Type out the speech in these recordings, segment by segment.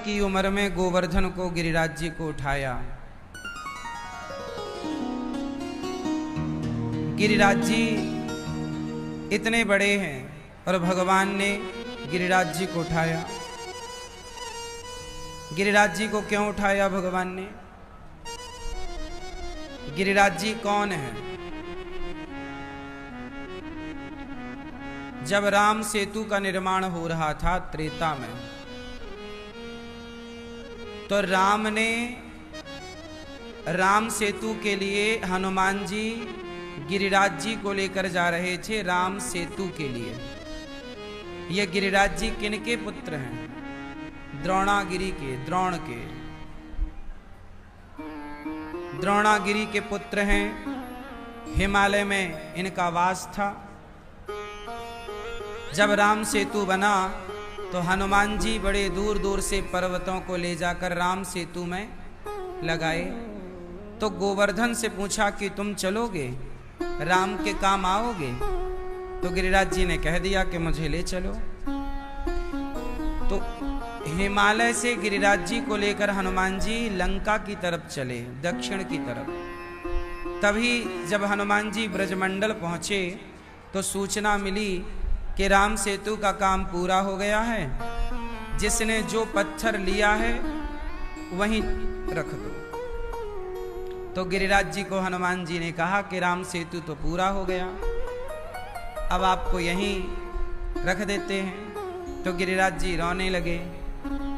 की उम्र में गोवर्धन को गिरिराज जी को उठाया। गिरिराज जी इतने बड़े हैं और भगवान ने गिरिराज जी को उठाया। गिरिराज जी को क्यों उठाया भगवान ने? गिरिराज जी कौन है? जब राम सेतु का निर्माण हो रहा था त्रेता में, तो राम ने राम सेतु के लिए हनुमान जी गिरिराज जी को लेकर जा रहे थे राम सेतु के लिए। ये गिरिराज जी किनके पुत्र हैं? द्रोणागिरी के, द्रोणागिरी के पुत्र हैं। हिमालय में इनका वास था। जब राम सेतु बना तो हनुमान जी बड़े दूर दूर से पर्वतों को ले जाकर राम सेतु में लगाए। तो गोवर्धन से पूछा कि तुम चलोगे, राम के काम आओगे? तो गिरिराज जी ने कह दिया कि मुझे ले चलो। तो हिमालय से गिरिराज जी को लेकर हनुमान जी लंका की तरफ चले, दक्षिण की तरफ। तभी जब हनुमान जी ब्रजमंडल पहुंचे तो सूचना मिली कि राम सेतु का काम पूरा हो गया है। जिसने जो पत्थर लिया है वहीं रख दो। तो गिरिराज जी को हनुमान जी ने कहा कि राम सेतु तो पूरा हो गया, अब आपको यहीं रख देते हैं। तो गिरिराज जी रोने लगे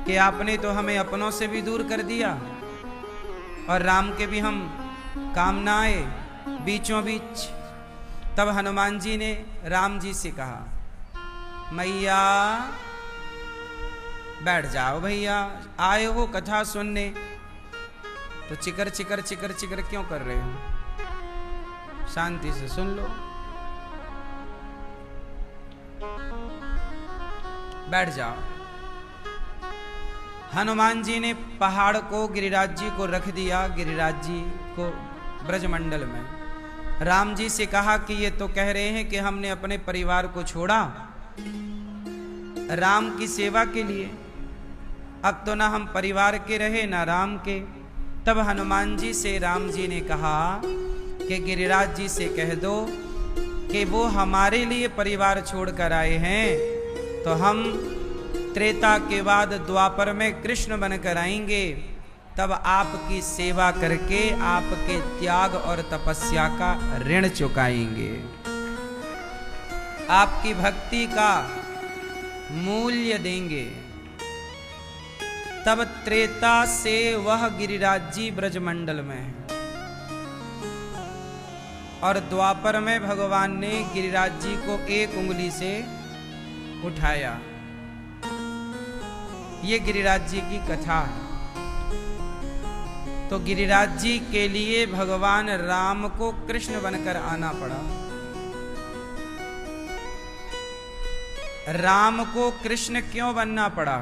कि आपने तो हमें अपनों से भी दूर कर दिया और राम के भी हम काम ना आए बीचों बीच। तब हनुमान जी ने राम जी से कहा, मैया बैठ जाओ भैया, आए हो कथा सुनने तो चिकर चिकर चिकर चिकर क्यों कर रहे हो? शांति से सुन लो, बैठ जाओ। हनुमान जी ने पहाड़ को गिरिराज जी को रख दिया, गिरिराज जी को ब्रजमंडल में। राम जी से कहा कि ये तो कह रहे हैं कि हमने अपने परिवार को छोड़ा राम की सेवा के लिए, अब तो ना हम परिवार के रहे ना राम के। तब हनुमान जी से राम जी ने कहा कि गिरिराज जी से कह दो कि वो हमारे लिए परिवार छोड़कर आए हैं, तो हम त्रेता के बाद द्वापर में कृष्ण बनकर आएंगे, तब आपकी सेवा करके आपके त्याग और तपस्या का ऋण चुकाएंगे, आपकी भक्ति का मूल्य देंगे। तब त्रेता से वह गिरिराज जी ब्रजमंडल में है और द्वापर में भगवान ने गिरिराज जी को एक उंगली से उठाया। ये गिरिराज जी की कथा है। तो गिरिराज जी के लिए भगवान राम को कृष्ण बनकर आना पड़ा। राम को कृष्ण क्यों बनना पड़ा?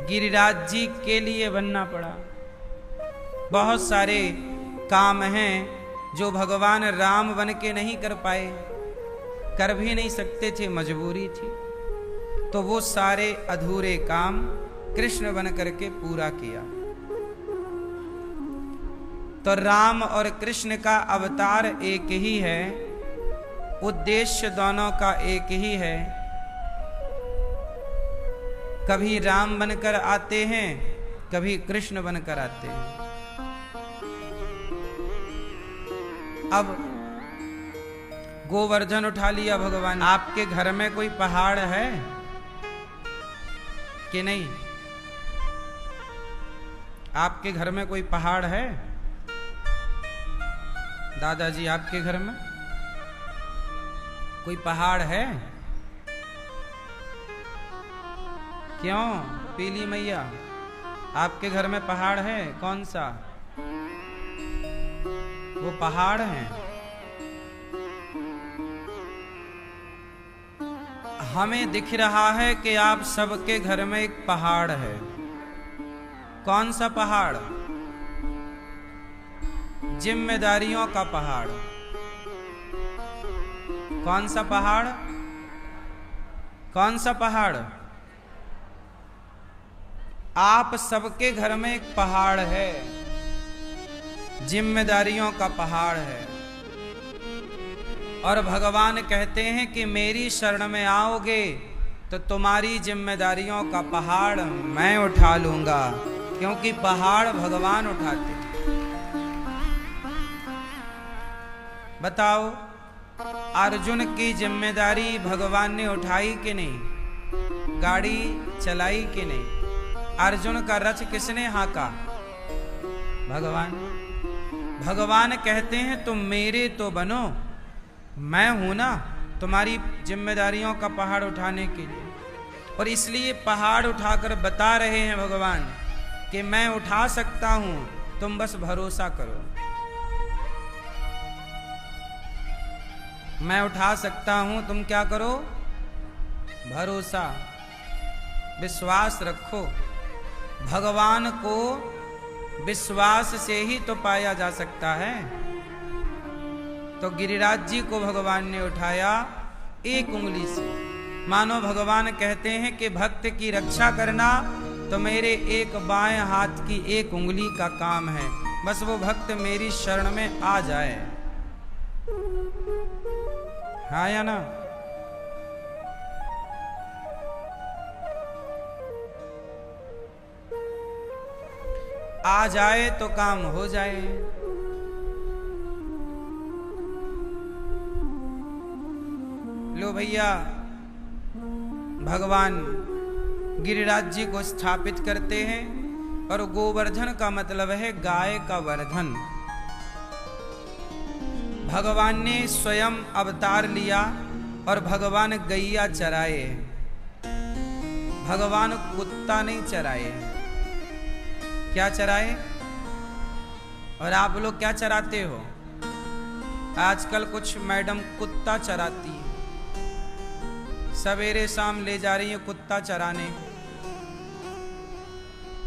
गिरिराज जी के लिए बनना पड़ा। बहुत सारे काम हैं जो भगवान राम बन के नहीं कर पाए, कर भी नहीं सकते थे, मजबूरी थी। तो वो सारे अधूरे काम कृष्ण बन करके पूरा किया। तो राम और कृष्ण का अवतार एक ही है, उद्देश्य दोनों का एक ही है। कभी राम बनकर आते हैं, कभी कृष्ण बनकर आते हैं। अब गोवर्धन उठा लिया भगवान। आपके घर में कोई पहाड़ है कि नहीं? आपके घर में कोई पहाड़ है? दादाजी आपके घर में कोई पहाड़ है? क्यों? पीली मैया आपके घर में पहाड़ है? कौन सा? वो पहाड़ है। हमें दिख रहा है कि आप सबके घर में एक पहाड़ है। कौन सा पहाड़? जिम्मेदारियों का पहाड़। कौन सा पहाड़? कौन सा पहाड़? आप सबके घर में एक पहाड़ है, जिम्मेदारियों का पहाड़ है, और भगवान कहते हैं कि मेरी शरण में आओगे तो तुम्हारी जिम्मेदारियों का पहाड़ मैं उठा लूंगा, क्योंकि पहाड़ भगवान उठाते। बताओ, अर्जुन की जिम्मेदारी भगवान ने उठाई कि नहीं? गाड़ी चलाई कि नहीं? अर्जुन का रथ किसने हाँका? भगवान। भगवान कहते हैं तुम मेरे तो बनो, मैं हूं ना तुम्हारी जिम्मेदारियों का पहाड़ उठाने के लिए। और इसलिए पहाड़ उठाकर बता रहे हैं भगवान कि मैं उठा सकता हूं, तुम बस भरोसा करो। मैं उठा सकता हूं, तुम क्या करो? भरोसा, विश्वास रखो। भगवान को विश्वास से ही तो पाया जा सकता है। तो गिरिराज जी को भगवान ने उठाया एक उंगली से। मानो भगवान कहते हैं कि भक्त की रक्षा करना तो मेरे एक बाएं हाथ की एक उंगली का काम है, बस वो भक्त मेरी शरण में आ जाए। हाँ या ना? आ जाए तो काम हो जाए। लो भैया, भगवान गिरिराज जी को स्थापित करते हैं, और गोवर्धन का मतलब है गाय का वर्धन। भगवान ने स्वयं अवतार लिया और भगवान गैया चराए, भगवान कुत्ता नहीं चराए। क्या चराए? और आप लोग क्या चराते हो? आजकल कुछ मैडम कुत्ता चराती है, सवेरे शाम ले जा रही है कुत्ता चराने।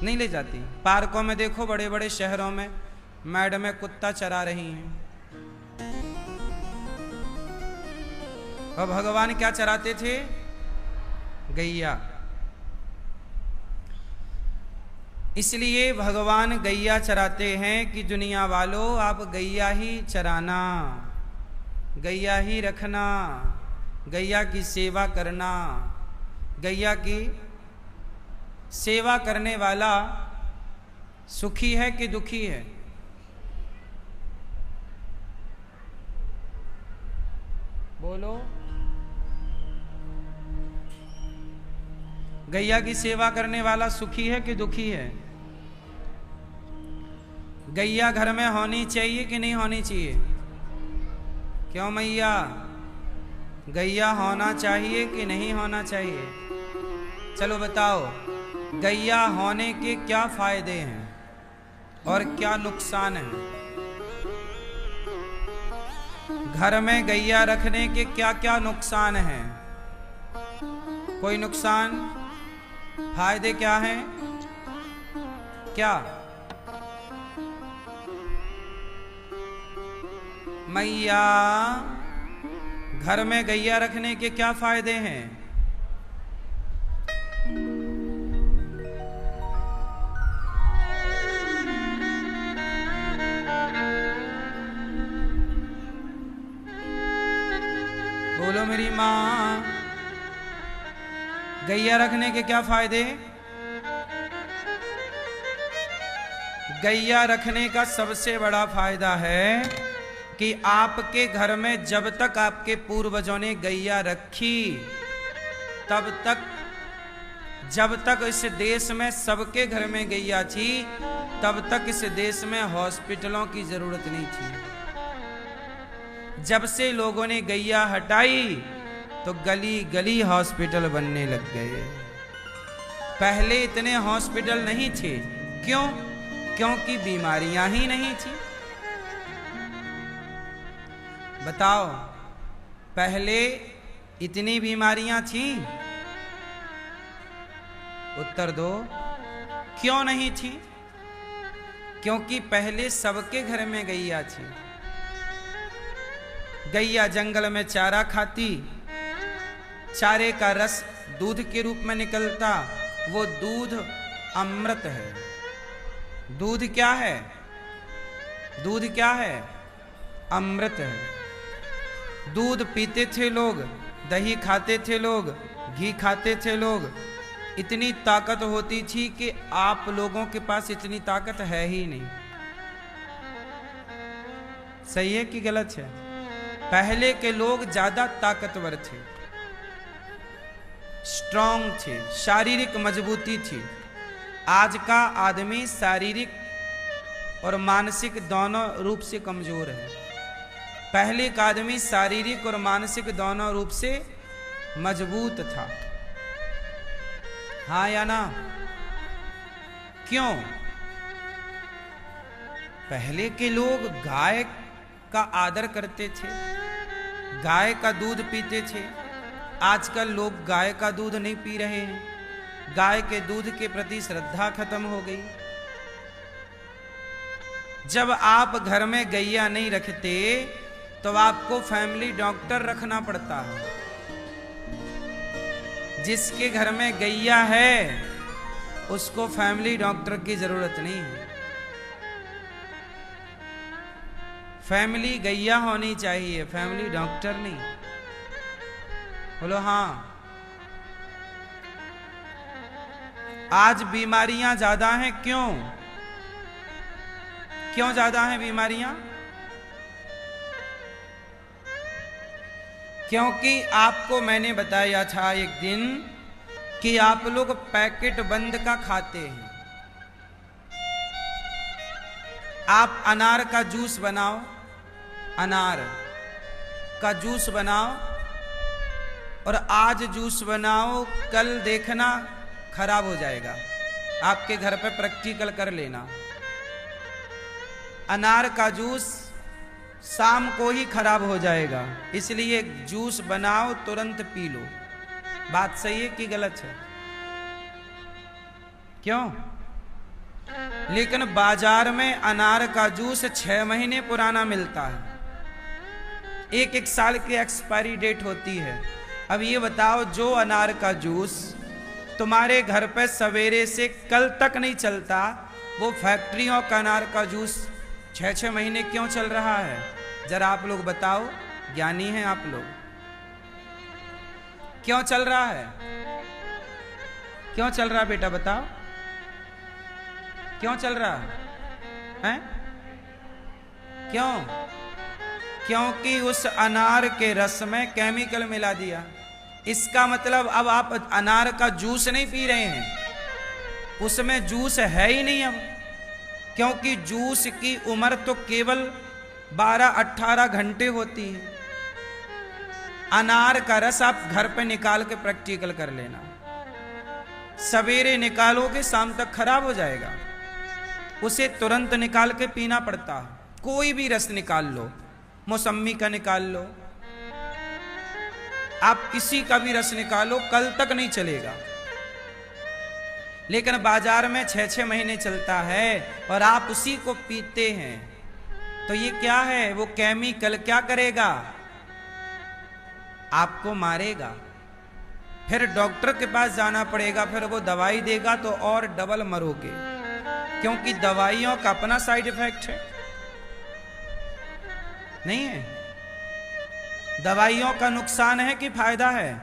नहीं ले जाती। पार्कों में देखो, बड़े बड़े शहरों में मैडमें कुत्ता चरा रही हैं। और भगवान क्या चराते थे? गैया। इसलिए भगवान गैया चराते हैं कि दुनिया वालों आप गैया ही चराना, गैया ही रखना, गैया की सेवा करना। गैया की सेवा करने वाला सुखी है कि दुखी है? बोलो। गैया की सेवा करने वाला सुखी है कि दुखी है? गैया घर में होनी चाहिए कि नहीं होनी चाहिए? क्यों मैया, गैया होना चाहिए कि नहीं होना चाहिए? चलो बताओ, गैया होने के क्या फायदे हैं और क्या नुकसान है? घर में गैया रखने के क्या क्या नुकसान हैं? कोई नुकसान? फायदे क्या हैं? क्या? मैया, घर में गैया रखने के क्या फायदे हैं? बोलो मेरी माँ, गैया रखने के क्या फायदे? गैया रखने का सबसे बड़ा फायदा है कि आपके घर में जब तक आपके पूर्वजों ने गैया रखी, तब तक, जब तक इस देश में सबके घर में गैया थी, तब तक इस देश में हॉस्पिटलों की जरूरत नहीं थी। जब से लोगों ने गैया हटाई तो गली गली हॉस्पिटल बनने लग गए। पहले इतने हॉस्पिटल नहीं थे। क्यों? क्योंकि बीमारियां ही नहीं थी। बताओ, पहले इतनी बीमारियां थी? उत्तर दो, क्यों नहीं थी? क्योंकि पहले सबके घर में गैया थी। गैया जंगल में चारा खाती, चारे का रस दूध के रूप में निकलता, वो दूध अमृत है। दूध क्या है? दूध क्या है? अमृत है। दूध पीते थे लोग, दही खाते थे लोग, घी खाते थे लोग, इतनी ताकत होती थी कि आप लोगों के पास इतनी ताकत है ही नहीं। सही है कि गलत है? पहले के लोग ज्यादा ताकतवर थे, स्ट्रांग थे, शारीरिक मजबूती थी। आज का आदमी शारीरिक और मानसिक दोनों रूप से कमजोर है। पहले का आदमी शारीरिक और मानसिक दोनों रूप से मजबूत था। हाँ या ना? क्यों? पहले के लोग गाय का आदर करते थे, गाय का दूध पीते थे। आजकल लोग गाय का दूध नहीं पी रहे हैं, गाय के दूध के प्रति श्रद्धा खत्म हो गई। जब आप घर में गैया नहीं रखते तो आपको फैमिली डॉक्टर रखना पड़ता है। जिसके घर में गैया है उसको फैमिली डॉक्टर की जरूरत नहीं है। फैमिली गैया होनी चाहिए, फैमिली डॉक्टर नहीं। बोलो हाँ। आज बीमारियां ज्यादा हैं, क्यों? क्यों ज्यादा हैं बीमारियां? क्योंकि आपको मैंने बताया था एक दिन कि आप लोग पैकेट बंद का खाते हैं। आप अनार का जूस बनाओ, अनार का जूस बनाओ और आज जूस बनाओ, कल देखना खराब हो जाएगा। आपके घर पे प्रैक्टिकल कर लेना। अनार का जूस शाम को ही खराब हो जाएगा, इसलिए जूस बनाओ, तुरंत पी लो। बात सही है कि गलत है? क्यों? लेकिन बाजार में अनार का जूस 6 महीने पुराना मिलता है, 1 साल की एक्सपायरी डेट होती है। अब ये बताओ, जो अनार का जूस तुम्हारे घर पे सवेरे से कल तक नहीं चलता, वो फैक्ट्रियों का अनार का जूस 6-6 महीने क्यों चल रहा है? जरा आप लोग बताओ, ज्ञानी हैं आप लोग। क्यों चल रहा है? क्यों चल रहा है बेटा, बताओ क्यों चल रहा है? क्यों? क्योंकि उस अनार के रस में केमिकल मिला दिया। इसका मतलब अब आप अनार का जूस नहीं पी रहे हैं, उसमें जूस है ही नहीं अब। क्योंकि जूस की उम्र तो केवल 12-18 घंटे होती है। अनार का रस आप घर पे निकाल के प्रैक्टिकल कर लेना। सवेरे निकालोगे शाम तक खराब हो जाएगा, उसे तुरंत निकाल के पीना पड़ता। कोई भी रस निकाल लो, मौसम्मी का निकाल लो, आप किसी का भी रस निकालो, कल तक नहीं चलेगा। लेकिन बाजार में 6-6 महीने चलता है और आप उसी को पीते हैं, तो ये क्या है? वो केमिकल क्या करेगा? आपको मारेगा। फिर डॉक्टर के पास जाना पड़ेगा, फिर वो दवाई देगा तो और डबल मरोगे, क्योंकि दवाइयों का अपना साइड इफेक्ट है, नहीं है? दवाइयों का नुकसान है कि फायदा है?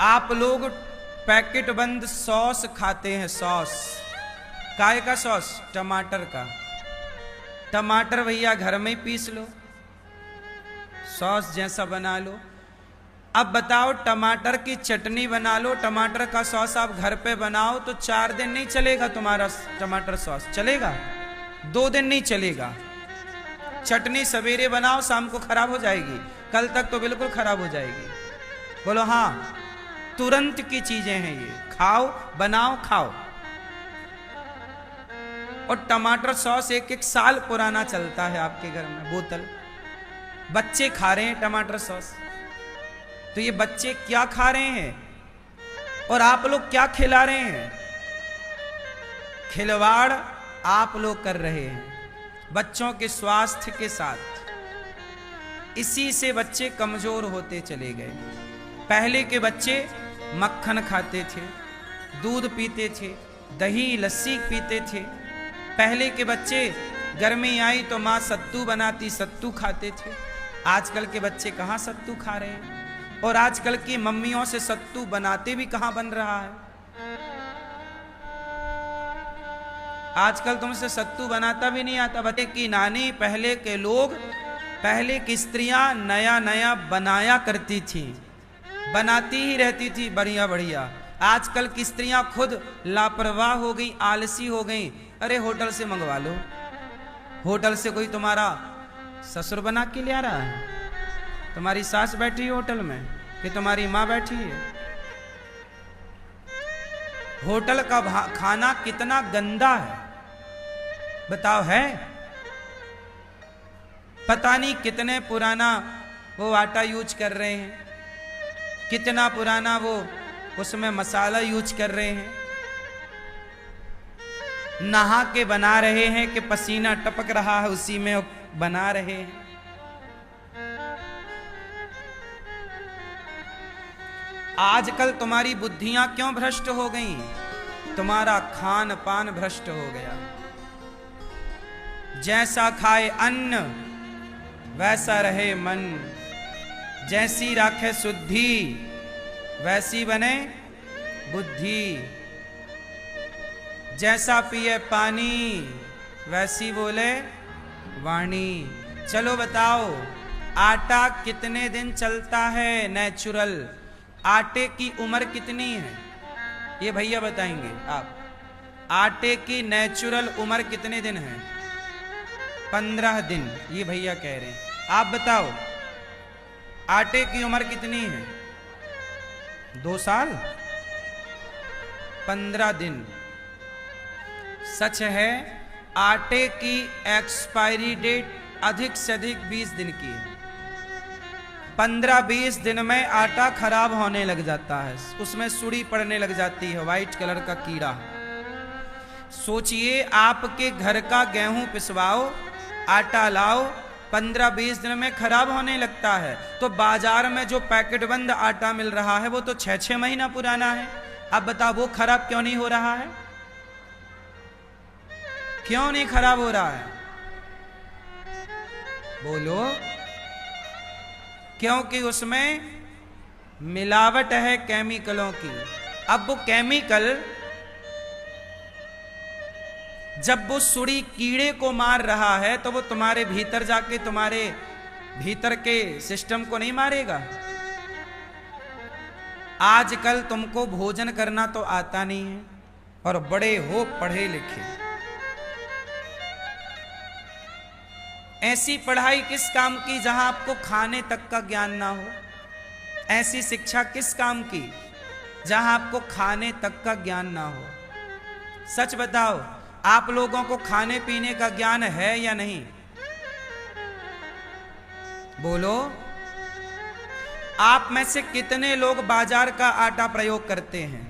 आप लोग पैकेट बंद सॉस खाते हैं। सॉस काय का? सॉस टमाटर का। टमाटर भैया घर में ही पीस लो, सॉस जैसा बना लो। अब बताओ, टमाटर की चटनी बना लो, टमाटर का सॉस आप घर पे बनाओ तो 4 दिन नहीं चलेगा तुम्हारा टमाटर सॉस। चलेगा? 2 दिन नहीं चलेगा। चटनी सवेरे बनाओ, शाम को खराब हो जाएगी, कल तक तो बिल्कुल खराब हो जाएगी। बोलो हाँ। तुरंत की चीजें हैं ये, खाओ, बनाओ, खाओ। और टमाटर सॉस 1-1 साल पुराना चलता है आपके घर में, बोतल। बच्चे खा रहे हैं टमाटर सॉस, तो ये बच्चे क्या खा रहे हैं और आप लोग क्या खिला रहे हैं? खिलवाड़ आप लोग कर रहे हैं बच्चों के स्वास्थ्य के साथ। इसी से बच्चे कमजोर होते चले गए। पहले के बच्चे मक्खन खाते थे, दूध पीते थे, दही लस्सी पीते थे। पहले के बच्चे गर्मी आई तो माँ सत्तू बनाती, सत्तू खाते थे। आजकल के बच्चे कहाँ सत्तू खा रहे हैं, और आजकल की मम्मियों से सत्तू बनाते भी कहाँ बन रहा है। आजकल तुमसे सत्तू बनाता भी नहीं आता। बच्चे की नानी, पहले के लोग, पहले की स्त्रियां नया नया बनाया करती थी, बनाती ही रहती थी बढ़िया बढ़िया। आजकल की स्त्रियां खुद लापरवाह हो गई, आलसी हो गई। अरे होटल से मंगवा लो, होटल से कोई तुम्हारा ससुर बना के ले आ रहा है, तुम्हारी सास बैठी है होटल में कि तुम्हारी माँ बैठी है। होटल का खाना कितना गंदा है बताओ, है? पता नहीं कितने पुराना वो आटा यूज कर रहे हैं, कितना पुराना वो उसमें मसाला यूज कर रहे हैं। नहा के बना रहे हैं कि पसीना टपक रहा है उसी में बना रहे हैं। आजकल तुम्हारी बुद्धियां क्यों भ्रष्ट हो गई? तुम्हारा खान पान भ्रष्ट हो गया। जैसा खाए अन्न वैसा रहे मन, जैसी राखे शुद्धि वैसी बने बुद्धि, जैसा पिए पानी वैसी बोले वाणी। चलो बताओ, आटा कितने दिन चलता है नेचुरल? आटे की उम्र कितनी है ये भैया बताएंगे आप। आटे की नेचुरल उम्र कितने दिन है? 15 दिन, ये भैया कह रहे हैं। आप बताओ आटे की उम्र कितनी है? 2 साल? 15 दिन। सच है, आटे की एक्सपायरी डेट अधिक से अधिक 20 दिन की है। 15-20 दिन में आटा खराब होने लग जाता है, उसमें सुड़ी पड़ने लग जाती है, व्हाइट कलर का कीड़ा। सोचिए, आपके घर का गेहूं पिसवाओ, आटा लाओ, 15-20 दिन में खराब होने लगता है। तो बाजार में जो पैकेट बंद आटा मिल रहा है वो तो 6-6 महीना पुराना है। अब बताओ वो खराब क्यों नहीं हो रहा है? क्यों नहीं खराब हो रहा है? बोलो। क्योंकि उसमें मिलावट है केमिकलों की। अब वो केमिकल जब वो सुड़ी कीड़े को मार रहा है तो वो तुम्हारे भीतर जाके तुम्हारे भीतर के सिस्टम को नहीं मारेगा? आजकल तुमको भोजन करना तो आता नहीं है और बड़े हो पढ़े लिखे। ऐसी पढ़ाई किस काम की जहां आपको खाने तक का ज्ञान ना हो? ऐसी शिक्षा किस काम की जहां आपको खाने तक का ज्ञान ना हो? सच बताओ, आप लोगों को खाने पीने का ज्ञान है या नहीं? बोलो। आप में से कितने लोग बाजार का आटा प्रयोग करते हैं?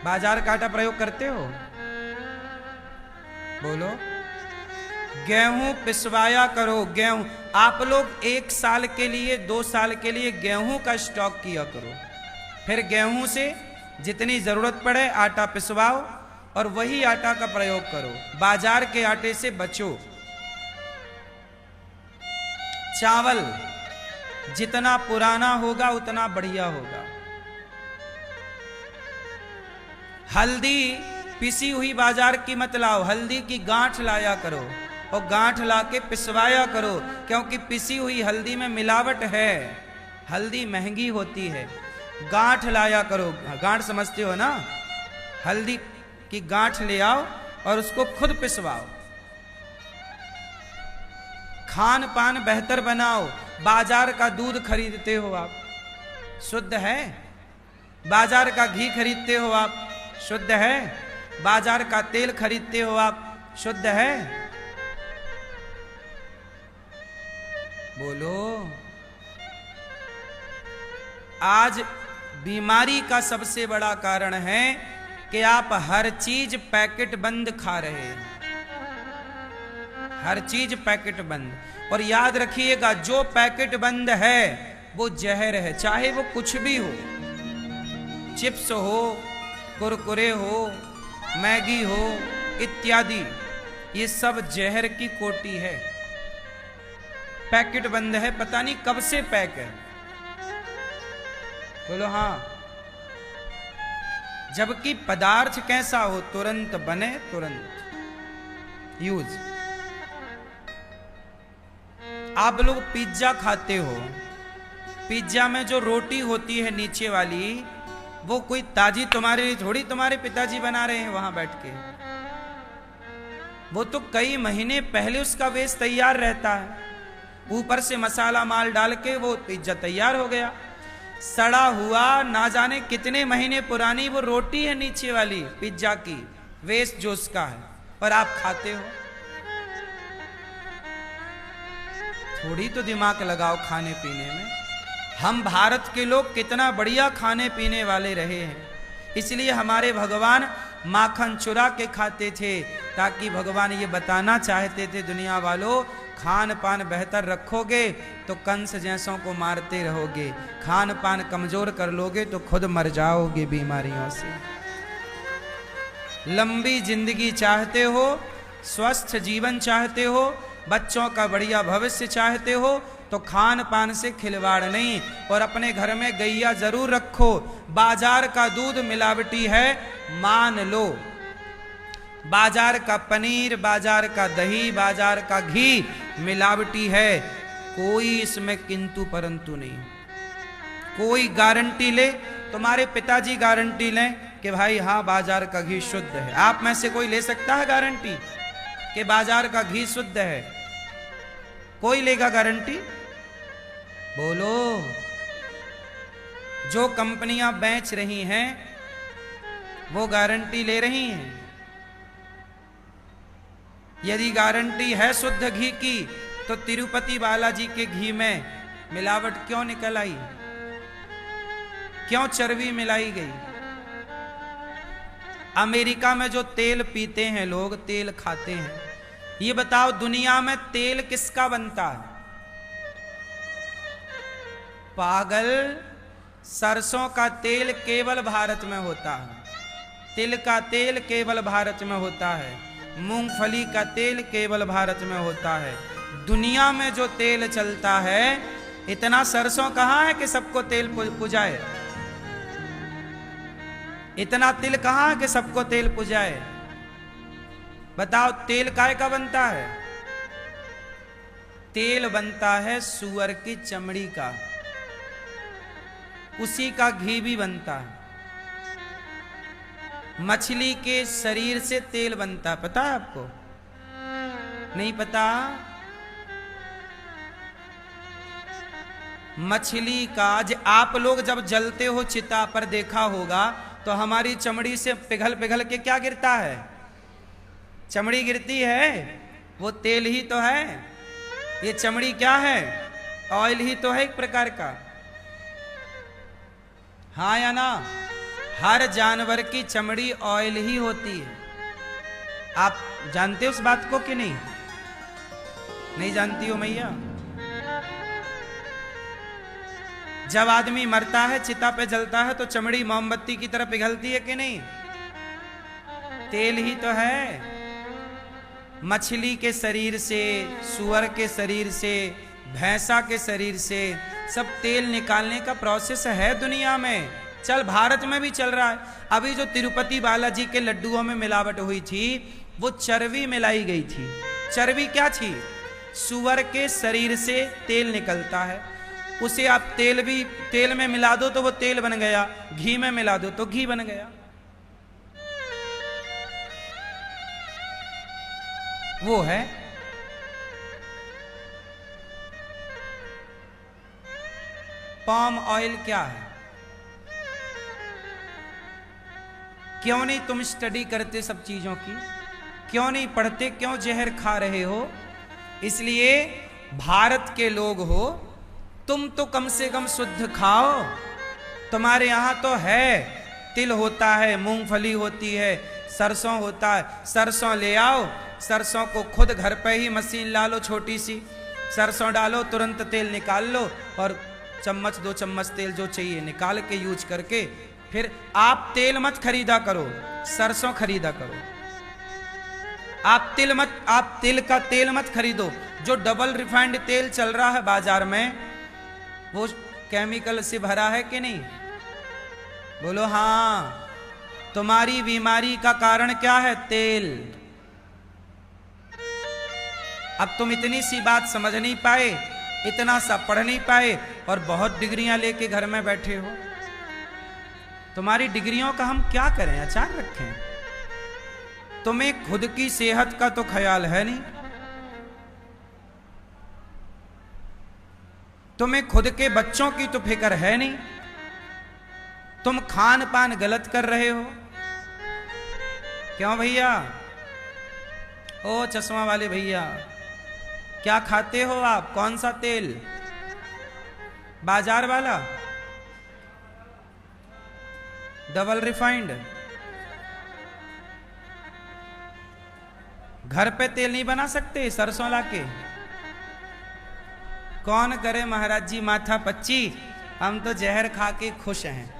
बाजार का आटा प्रयोग करते हो? बोलो। गेहूं पिसवाया करो। गेहूं आप लोग 1 साल के लिए 2 साल के लिए गेहूं का स्टॉक किया करो, फिर गेहूं से जितनी जरूरत पड़े आटा पिसवाओ और वही आटा का प्रयोग करो। बाजार के आटे से बचो। चावल जितना पुराना होगा उतना बढ़िया होगा। हल्दी पिसी हुई बाजार की मत लाओ, हल्दी की गांठ लाया करो और गांठ लाके पिसवाया करो, क्योंकि पिसी हुई हल्दी में मिलावट है, हल्दी महंगी होती है। गांठ लाया करो। गांठ समझते हो ना? हल्दी की गांठ ले आओ और उसको खुद पिसवाओ। खान पान बेहतर बनाओ। बाजार का दूध खरीदते हो आप, शुद्ध है? बाजार का घी खरीदते हो आप, शुद्ध है? बाजार का तेल खरीदते हो आप, शुद्ध है? बोलो। आज बीमारी का सबसे बड़ा कारण है कि आप हर चीज पैकेट बंद खा रहे हैं, हर चीज पैकेट बंद। और याद रखिएगा, जो पैकेट बंद है वो जहर है, चाहे वो कुछ भी हो, चिप्स हो, कुरकुरे हो, मैगी हो इत्यादि, ये सब जहर की कोटि है। पैकेट बंद है, पता नहीं कब से पैक है। बोलो हाँ। जबकि पदार्थ कैसा हो, तुरंत बने तुरंत यूज। आप लोग पिज्जा खाते हो, पिज्जा में जो रोटी होती है नीचे वाली, वो कोई ताजी तुम्हारे लिए थोड़ी तुम्हारे पिताजी बना रहे हैं वहां बैठ के। वो तो कई महीने पहले उसका बेस तैयार रहता है, ऊपर से मसाला माल डाल के वो पिज्जा तैयार हो गया। सड़ा हुआ ना जाने कितने महीने पुरानी वो रोटी है नीचे वाली पिज्जा की, वेस्ट जो उसका है, और आप खाते हो। थोड़ी तो दिमाग लगाओ खाने पीने में। हम भारत के लोग कितना बढ़िया खाने पीने वाले रहे हैं, इसलिए हमारे भगवान माखन चुरा के खाते थे, ताकि भगवान ये बताना चाहते थे दुनिया वालों, खान पान बेहतर रखोगे तो कंस जैसों को मारते रहोगे, खान पान कमजोर कर लोगे तो खुद मर जाओगे बीमारियों से। लंबी जिंदगी चाहते हो, स्वस्थ जीवन चाहते हो, बच्चों का बढ़िया भविष्य चाहते हो, तो खान पान से खिलवाड़ नहीं। और अपने घर में गैया जरूर रखो। बाजार का दूध मिलावटी है मान लो, बाजार का पनीर, बाजार का दही, बाजार का घी मिलावटी है, कोई इसमें किंतु परंतु नहीं। कोई गारंटी ले, तुम्हारे पिताजी गारंटी लें कि भाई हाँ बाजार का घी शुद्ध है, आप में से कोई ले सकता है गारंटी कि बाजार का घी शुद्ध है? कोई लेगा गारंटी? बोलो। जो कंपनियां बेच रही हैं वो गारंटी ले रही हैं। यदि गारंटी है शुद्ध घी की, तो तिरुपति बालाजी के घी में मिलावट क्यों निकल आई? क्यों चर्बी मिलाई गई? अमेरिका में जो तेल पीते हैं लोग, तेल खाते हैं, ये बताओ दुनिया में तेल किसका बनता है? पागल, सरसों का तेल केवल भारत में होता है, तिल का तेल केवल भारत में होता है, मूंगफली का तेल केवल भारत में होता है। दुनिया में जो तेल चलता है, इतना सरसों कहां है कि सबको तेल पुजाए? इतना तिल कहां है कि सबको तेल पुजाए? बताओ तेल काय का बनता है? तेल बनता है सूअर की चमड़ी का, उसी का घी भी बनता है। मछली के शरीर से तेल बनता है, पता है आपको? नहीं पता? मछली का आप लोग जब जलते हो चिता पर देखा होगा, तो हमारी चमड़ी से पिघल पिघल के क्या गिरता है? चमड़ी गिरती है, वो तेल ही तो है। ये चमड़ी क्या है? ऑयल ही तो है एक प्रकार का। हाँ या ना? हर जानवर की चमड़ी ऑयल ही होती है। आप जानते हो उस बात को कि नहीं? नहीं जानती हो मैया? जब आदमी मरता है, चिता पे जलता है, तो चमड़ी मोमबत्ती की तरह पिघलती है कि नहीं? तेल ही तो है। मछली के शरीर से, सुअर के शरीर से, भैंसा के शरीर से सब तेल निकालने का प्रोसेस है दुनिया में। चल भारत में भी चल रहा है। अभी जो तिरुपति बालाजी के लड्डुओं में मिलावट हुई थी, वो चर्बी मिलाई गई थी। चर्बी क्या थी? सुअर के शरीर से तेल निकलता है, उसे आप तेल में मिला दो तो वो तेल बन गया, घी में मिला दो तो घी बन गया। वो है। पाम ऑयल क्या है? क्यों नहीं तुम स्टडी करते सब चीजों की? क्यों नहीं पढ़ते? क्यों जहर खा रहे हो? इसलिए भारत के लोग हो, तुम तो कम से कम शुद्ध खाओ। तुम्हारे यहां तो है, तिल होता है, मूंगफली होती है, सरसों होता है। सरसों ले आओ, सरसों को खुद घर पे ही मशीन ला लो, छोटी सी सरसों डालो, तुरंत तेल निकाल लो और चम्मच 2 चम्मच तेल जो चाहिए निकाल के यूज करके फिर आप तेल मत खरीदा करो, सरसों खरीदा करो। आप तिल का तेल मत खरीदो। जो डबल रिफाइंड तेल चल रहा है बाजार में वो केमिकल से भरा है कि नहीं? बोलो हाँ। तुम्हारी बीमारी का कारण क्या है? तेल। अब तुम इतनी सी बात समझ नहीं पाए, इतना सा पढ़ नहीं पाए और बहुत डिग्रियां लेके घर में बैठे हो। तुम्हारी डिग्रियों का हम क्या करें, अचार रखें? तुम्हें खुद की सेहत का तो ख्याल है नहीं, तुम्हें खुद के बच्चों की तो फिक्र है नहीं, तुम खान पान गलत कर रहे हो। क्यों भैया? ओ चश्मा वाले भैया, क्या खाते हो आप? कौन सा तेल? बाजार वाला? Double refined? घर पे तेल नहीं बना सकते सरसों लाके? कौन करे महाराज जी माथा पच्ची, हम तो जहर खा के खुश हैं।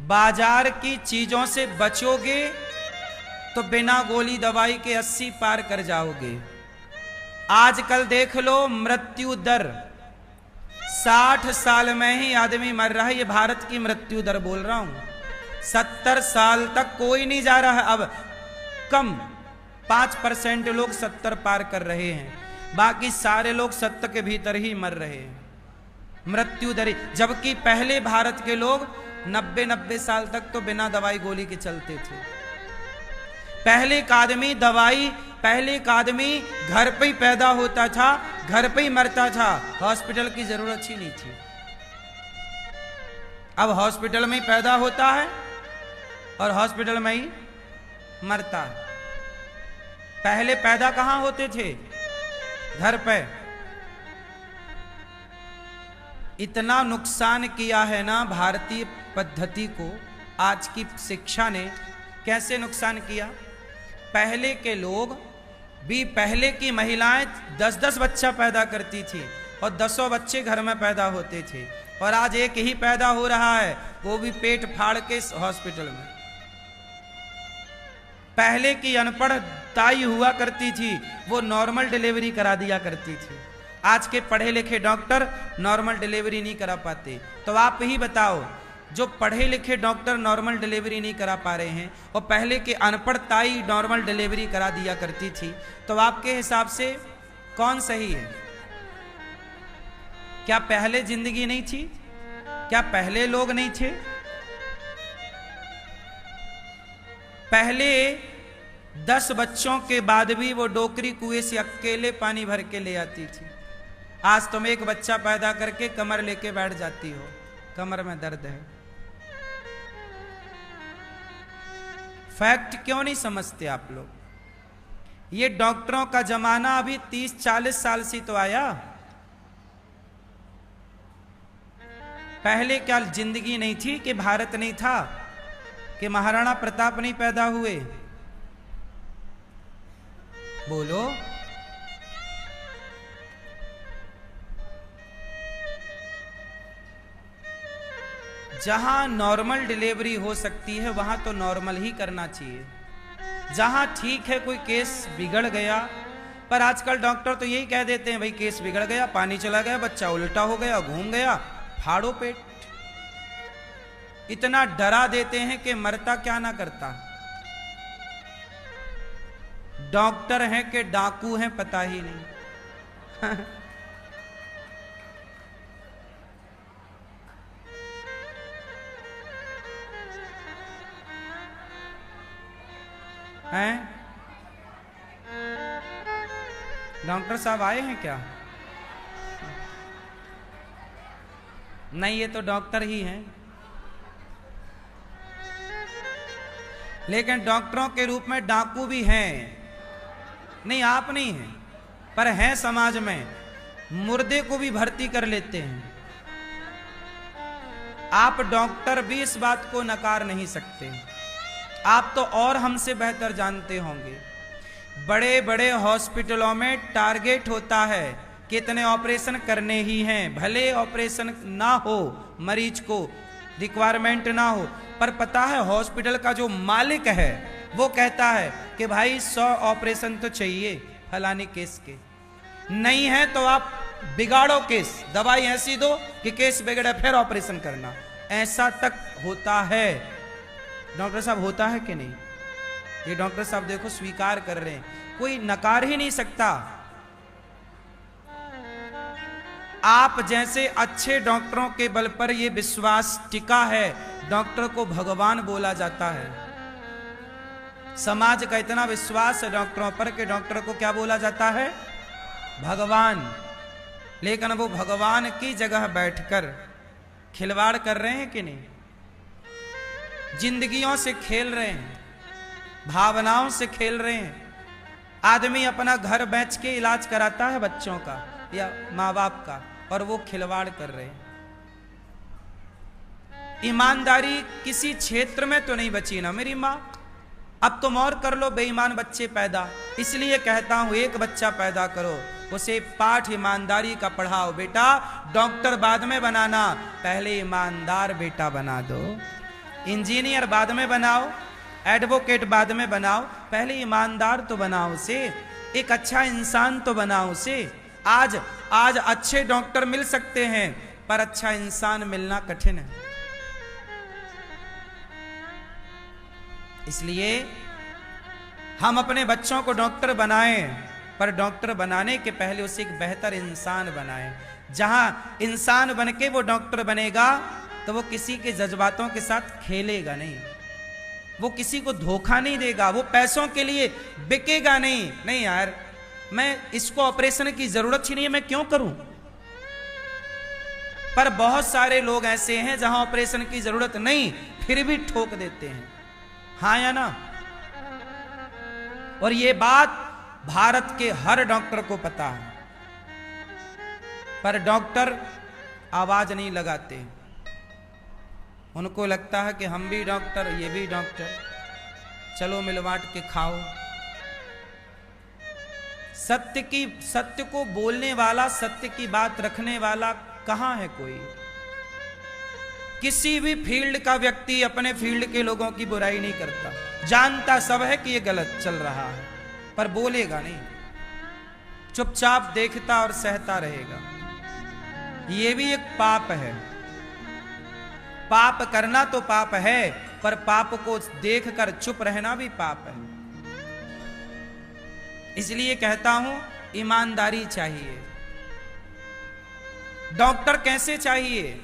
बाजार की चीजों से बचोगे तो बिना गोली दवाई के 80 पार कर जाओगे। आजकल देख लो मृत्यु दर, 60 साल में ही आदमी मर रहा है। ये भारत की मृत्यु दर बोल रहा हूं। 70 साल तक कोई नहीं जा रहा है। अब कम 5% लोग 70 पार कर रहे हैं, बाकी सारे लोग 70 के भीतर ही मर रहे हैं। मृत्यु दर, जबकि पहले भारत के लोग 90 साल तक तो बिना दवाई गोली के चलते थे। पहले का आदमी घर पे ही पैदा होता था, घर पे ही मरता था, हॉस्पिटल की जरूरत ही नहीं थी। अब हॉस्पिटल में ही पैदा होता है और हॉस्पिटल में ही मरता है। पहले पैदा कहां होते थे? घर पे। इतना नुकसान किया है ना भारतीय पद्धति को आज की शिक्षा ने। कैसे नुकसान किया? पहले के लोग भी, पहले की महिलाएं 10-10 बच्चा पैदा करती थी और 10 बच्चे घर में पैदा होते थे, और आज एक ही पैदा हो रहा है, वो भी पेट फाड़ के हॉस्पिटल में। पहले की अनपढ़ ताई हुआ करती थी, वो नॉर्मल डिलीवरी करा दिया करती थी। आज के पढ़े लिखे डॉक्टर नॉर्मल डिलीवरी नहीं करा पाते। तो आप ही बताओ, जो पढ़े लिखे डॉक्टर नॉर्मल डिलीवरी नहीं करा पा रहे हैं और पहले के अनपढ़ ताई नॉर्मल डिलीवरी करा दिया करती थी, तो आपके हिसाब से कौन सही है? क्या पहले जिंदगी नहीं थी? क्या पहले लोग नहीं थे? पहले 10 बच्चों के बाद भी वो डोकरी कुएं से अकेले पानी भर के ले आती थी। आज तुम एक बच्चा पैदा करके कमर लेके बैठ जाती हो, कमर में दर्द है। फैक्ट क्यों नहीं समझते आप लोग? ये डॉक्टरों का जमाना अभी 30-40 साल से तो आया। पहले क्या जिंदगी नहीं थी कि भारत नहीं था, कि महाराणा प्रताप नहीं पैदा हुए? बोलो। जहां नॉर्मल डिलीवरी हो सकती है वहां तो नॉर्मल ही करना चाहिए। जहां ठीक है कोई केस बिगड़ गया, पर आजकल डॉक्टर तो यही कह देते हैं, भाई केस बिगड़ गया, पानी चला गया, बच्चा उल्टा हो गया, घूम गया, फाड़ो पेट। इतना डरा देते हैं कि मरता क्या ना करता। डॉक्टर हैं कि डाकू हैं पता ही नहीं। हैं? डॉक्टर साहब आए हैं क्या? नहीं, ये तो डॉक्टर ही हैं। लेकिन डॉक्टरों के रूप में डाकू भी हैं। नहीं, आप नहीं हैं, पर हैं समाज में। मुर्दे को भी भर्ती कर लेते हैं। आप डॉक्टर भी इस बात को नकार नहीं सकते। आप तो और हमसे बेहतर जानते होंगे बड़े बड़े हॉस्पिटलों में टारगेट होता है कितने ऑपरेशन करने ही हैं, भले ऑपरेशन ना हो, मरीज को रिक्वायरमेंट ना हो, पर पता है हॉस्पिटल का जो मालिक है वो कहता है कि भाई 100 ऑपरेशन तो चाहिए फलाने केस के, नहीं है तो आप बिगाड़ो केस, दवाई ऐसी दो कि केस बिगड़े फिर ऑपरेशन करना, ऐसा तक होता है। डॉक्टर साहब होता है कि नहीं? ये डॉक्टर साहब देखो स्वीकार कर रहे हैं, कोई नकार ही नहीं सकता। आप जैसे अच्छे डॉक्टरों के बल पर यह विश्वास टिका है, डॉक्टर को भगवान बोला जाता है। समाज का इतना विश्वास है डॉक्टरों पर कि डॉक्टर को क्या बोला जाता है? भगवान। लेकिन वो भगवान की जगह बैठकर खिलवाड़ कर रहे हैं कि नहीं? जिंदगियों से खेल रहे हैं, भावनाओं से खेल रहे हैं। आदमी अपना घर बेच के इलाज कराता है बच्चों का या माँ बाप का, और वो खिलवाड़ कर रहे हैं। ईमानदारी किसी क्षेत्र में तो नहीं बची ना मेरी माँ। अब तुम और कर लो बेईमान बच्चे पैदा, इसलिए कहता हूं एक बच्चा पैदा करो, उसे पाठ ईमानदारी का पढ़ाओ। बेटा डॉक्टर बाद में बनाना, पहले ईमानदार बेटा बना दो। इंजीनियर बाद में बनाओ, एडवोकेट बाद में बनाओ, पहले ईमानदार तो बनाओ उसे, एक अच्छा इंसान तो बनाओ उसे। आज अच्छे डॉक्टर मिल सकते हैं पर अच्छा इंसान मिलना कठिन है। इसलिए हम अपने बच्चों को डॉक्टर बनाएं, पर डॉक्टर बनाने के पहले उसे एक बेहतर इंसान बनाएं। जहां इंसान बनके वो डॉक्टर बनेगा तो वो किसी के जज्बातों के साथ खेलेगा नहीं, वो किसी को धोखा नहीं देगा, वो पैसों के लिए बिकेगा नहीं। नहीं यार, मैं इसको ऑपरेशन की जरूरत ही नहीं है, मैं क्यों करूं। पर बहुत सारे लोग ऐसे हैं जहां ऑपरेशन की जरूरत नहीं फिर भी ठोक देते हैं, हाँ या ना? और ये बात भारत के हर डॉक्टर को पता है, पर डॉक्टर आवाज नहीं लगाते। उनको लगता है कि हम भी डॉक्टर, ये भी डॉक्टर, चलो मिलवाट के खाओ। सत्य को बोलने वाला, सत्य की बात रखने वाला कहां है कोई? किसी भी फील्ड का व्यक्ति अपने फील्ड के लोगों की बुराई नहीं करता, जानता सब है कि ये गलत चल रहा है, पर बोलेगा नहीं, चुपचाप देखता और सहता रहेगा। ये भी एक पाप है। पाप करना तो पाप है, पर पाप को देखकर चुप रहना भी पाप है। इसलिए कहता हूं ईमानदारी चाहिए। डॉक्टर कैसे चाहिए?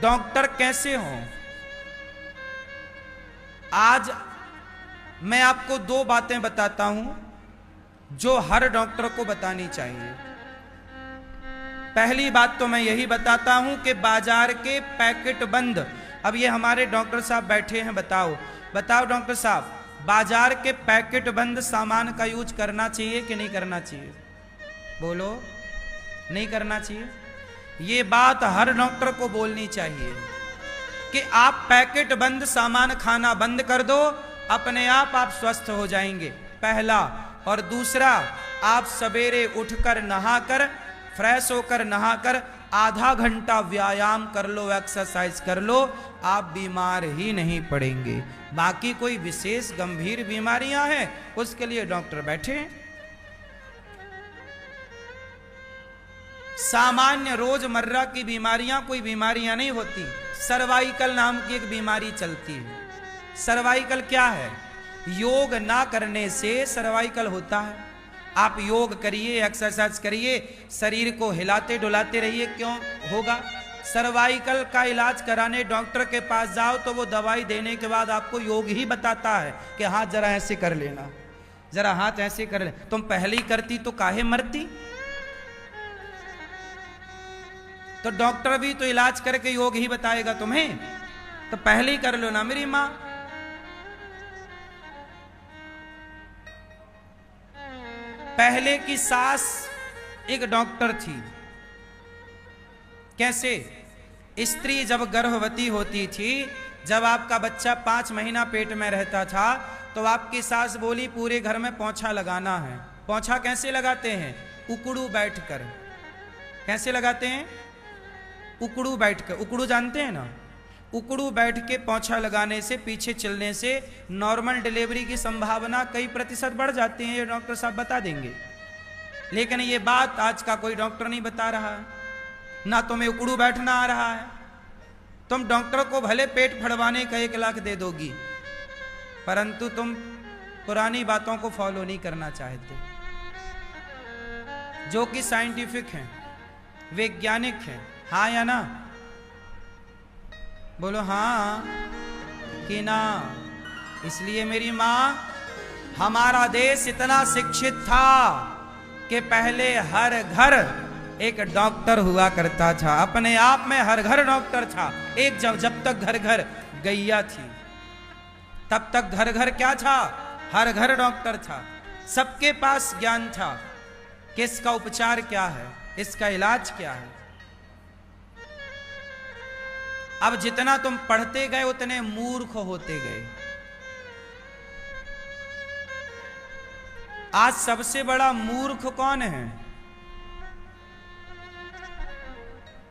डॉक्टर कैसे हो? आज मैं आपको 2 बातें बताता हूं जो हर डॉक्टर को बतानी चाहिए। पहली बात तो मैं यही बताता हूं कि बाजार के पैकेट बंद, अब ये हमारे डॉक्टर साहब बैठे हैं, बताओ डॉक्टर साहब, बाजार के पैकेट बंद सामान का यूज करना चाहिए कि नहीं करना चाहिए? बोलो, नहीं करना चाहिए। ये बात हर डॉक्टर को बोलनी चाहिए कि आप पैकेट बंद सामान खाना बंद कर दो, अपने आप स्वस्थ हो जाएंगे, पहला। और दूसरा, आप सवेरे उठकर नहाकर, फ्रेश होकर नहाकर आधा घंटा व्यायाम कर लो, एक्सरसाइज कर लो, आप बीमार ही नहीं पड़ेंगे। बाकी कोई विशेष गंभीर बीमारियां हैं उसके लिए डॉक्टर बैठे हैं। सामान्य रोजमर्रा की बीमारियां कोई बीमारियां नहीं होती। सर्वाइकल नाम की एक बीमारी चलती है। सर्वाइकल क्या है? योग ना करने से सर्वाइकल होता है। आप योग करिए, एक्सरसाइज करिए, शरीर को हिलाते डुलाते रहिए, क्यों होगा? सर्वाइकल का इलाज कराने डॉक्टर के पास जाओ तो वो दवाई देने के बाद आपको योग ही बताता है कि हाथ जरा ऐसे कर लेना, जरा हाथ ऐसे कर ले। तुम पहले ही करती तो काहे मरती? तो डॉक्टर भी तो इलाज करके योग ही बताएगा तुम्हें, तो पहले ही कर लो ना मेरी मां। पहले की सास एक डॉक्टर थी। कैसे? स्त्री जब गर्भवती होती थी, जब आपका बच्चा 5 महीना पेट में रहता था, तो आपकी सास बोली पूरे घर में पोंछा लगाना है। पोंछा कैसे लगाते हैं? उकड़ू बैठकर। कैसे लगाते हैं? उकड़ू बैठकर। उकड़ू जानते हैं ना? उकड़ू बैठ के पोंछा लगाने से, पीछे चलने से नॉर्मल डिलीवरी की संभावना कई प्रतिशत बढ़ जाती है। ये डॉक्टर साहब बता देंगे, लेकिन ये बात आज का कोई डॉक्टर नहीं बता रहा है। ना तुम्हें उकड़ू बैठना आ रहा है। तुम डॉक्टर को भले पेट फड़वाने का 1 लाख दे दोगी, परंतु तुम पुरानी बातों को फॉलो नहीं करना चाहते, जो कि साइंटिफिक हैं, वैज्ञानिक हैं। हाँ या ना? बोलो हाँ कि ना। इसलिए मेरी मां, हमारा देश इतना शिक्षित था कि पहले हर घर एक डॉक्टर हुआ करता था। अपने आप में हर घर डॉक्टर था। एक जब तक घर घर गैया थी, तब तक घर घर क्या था? हर घर डॉक्टर था। सबके पास ज्ञान था कि इसका उपचार क्या है, इसका इलाज क्या है। अब जितना तुम पढ़ते गए उतने मूर्ख होते गए। आज सबसे बड़ा मूर्ख कौन है?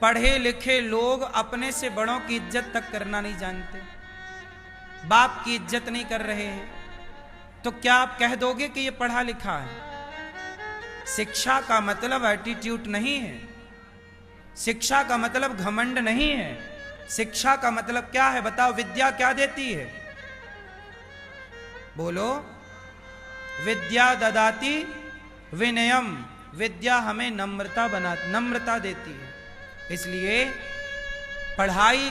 पढ़े लिखे लोग अपने से बड़ों की इज्जत तक करना नहीं जानते, बाप की इज्जत नहीं कर रहे हैं। तो क्या आप कह दोगे कि ये पढ़ा लिखा है? शिक्षा का मतलब एटीट्यूड नहीं है। शिक्षा का मतलब घमंड नहीं है। शिक्षा का मतलब क्या है बताओ? विद्या क्या देती है? बोलो। विद्या ददाति विनयम। विद्या हमें नम्रता देती है। इसलिए पढ़ाई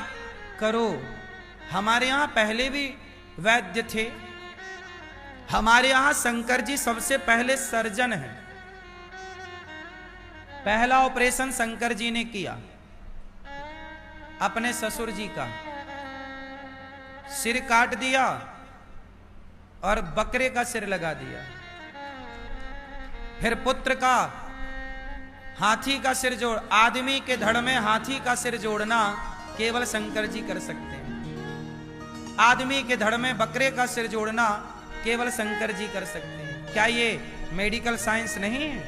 करो। हमारे यहां पहले भी वैद्य थे। हमारे यहां शंकर जी सबसे पहले सर्जन हैं। पहला ऑपरेशन शंकर जी ने किया अपने ससुर जी का। सिर काट दिया और बकरे का सिर लगा दिया। फिर पुत्र का हाथी का सिर जोड़। आदमी के धड़ में हाथी का सिर जोड़ना केवल शंकर जी कर सकते हैं। आदमी के धड़ में बकरे का सिर जोड़ना केवल शंकर जी कर सकते हैं। क्या ये मेडिकल साइंस नहीं है?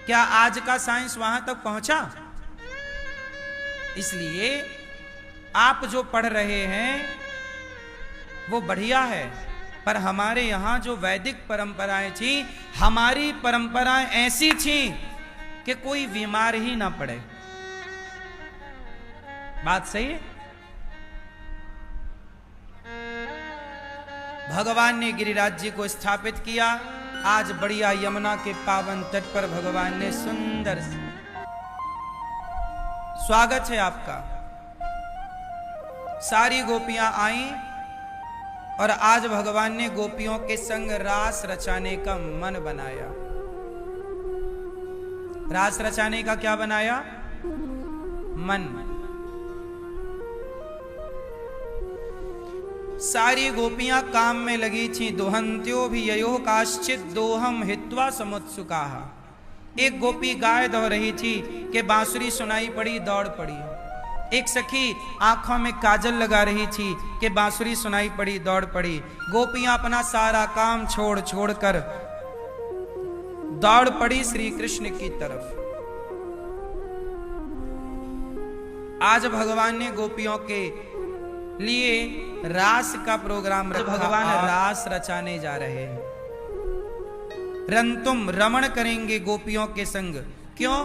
क्या आज का साइंस वहां तक पहुंचा? इसलिए आप जो पढ़ रहे हैं वो बढ़िया है, पर हमारे यहां जो वैदिक परंपराएं थी, हमारी परंपराएं ऐसी थी कि कोई बीमार ही ना पड़े। बात सही है? भगवान ने गिरिराज जी को स्थापित किया। आज बढ़िया यमुना के पावन तट पर भगवान ने सुंदर स्वागत है आपका। सारी गोपियां आईं और आज भगवान ने गोपियों के संग रास रचाने का मन बनाया। रास रचाने का क्या बनाया? मन। सारी गोपियां काम में लगी थी। दोहंत्यो भी ययो काश्चित दोहम हित्वा समुत्सुकाः। एक गोपी गाय दो रही थी कि बांसुरी सुनाई पड़ी, दौड़ पड़ी। एक सखी आंखों में काजल लगा रही थी कि बांसुरी सुनाई पड़ी, दौड़ पड़ी। गोपियां अपना सारा काम छोड़ कर दौड़ पड़ी श्री कृष्ण की तरफ। आज भगवान ने गोपियों के लिए रास का प्रोग्राम रखा। भगवान रास रचाने जा रहे हैं। रंतुम रमण करेंगे गोपियों के संग। क्यों?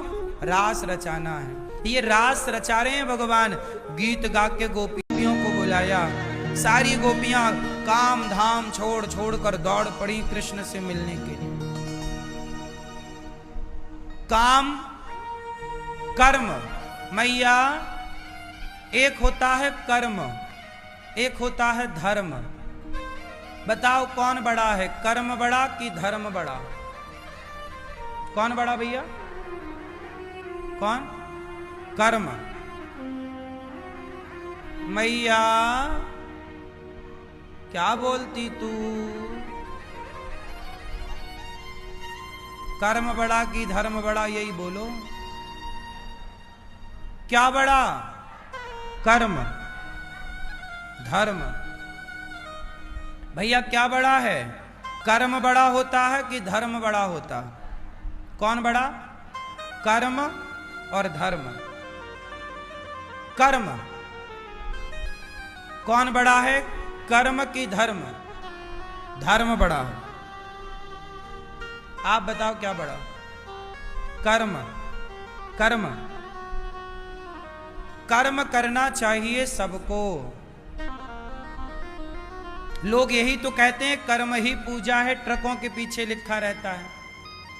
रास रचाना है। ये रास रचा रहे हैं भगवान। गीत गा के गोपियों को बुलाया। सारी गोपियां काम धाम छोड़ कर दौड़ पड़ी कृष्ण से मिलने के लिए। काम कर्म मैया, एक होता है कर्म, एक होता है धर्म। बताओ कौन बड़ा है? कर्म बड़ा कि धर्म बड़ा? कौन बड़ा भैया? कौन? कर्म। मैया क्या बोलती तू? कर्म बड़ा कि धर्म बड़ा? यही बोलो। क्या बड़ा? कर्म। धर्म। भैया क्या बड़ा है, कर्म बड़ा होता है कि धर्म बड़ा होता है? कौन बड़ा? कर्म और धर्म। कर्म कौन बड़ा है, कर्म की धर्म? धर्म बड़ा है। आप बताओ क्या बड़ा? कर्म। कर्म कर्म करना चाहिए सबको। लोग यही तो कहते हैं कर्म ही पूजा है, ट्रकों के पीछे लिखा रहता है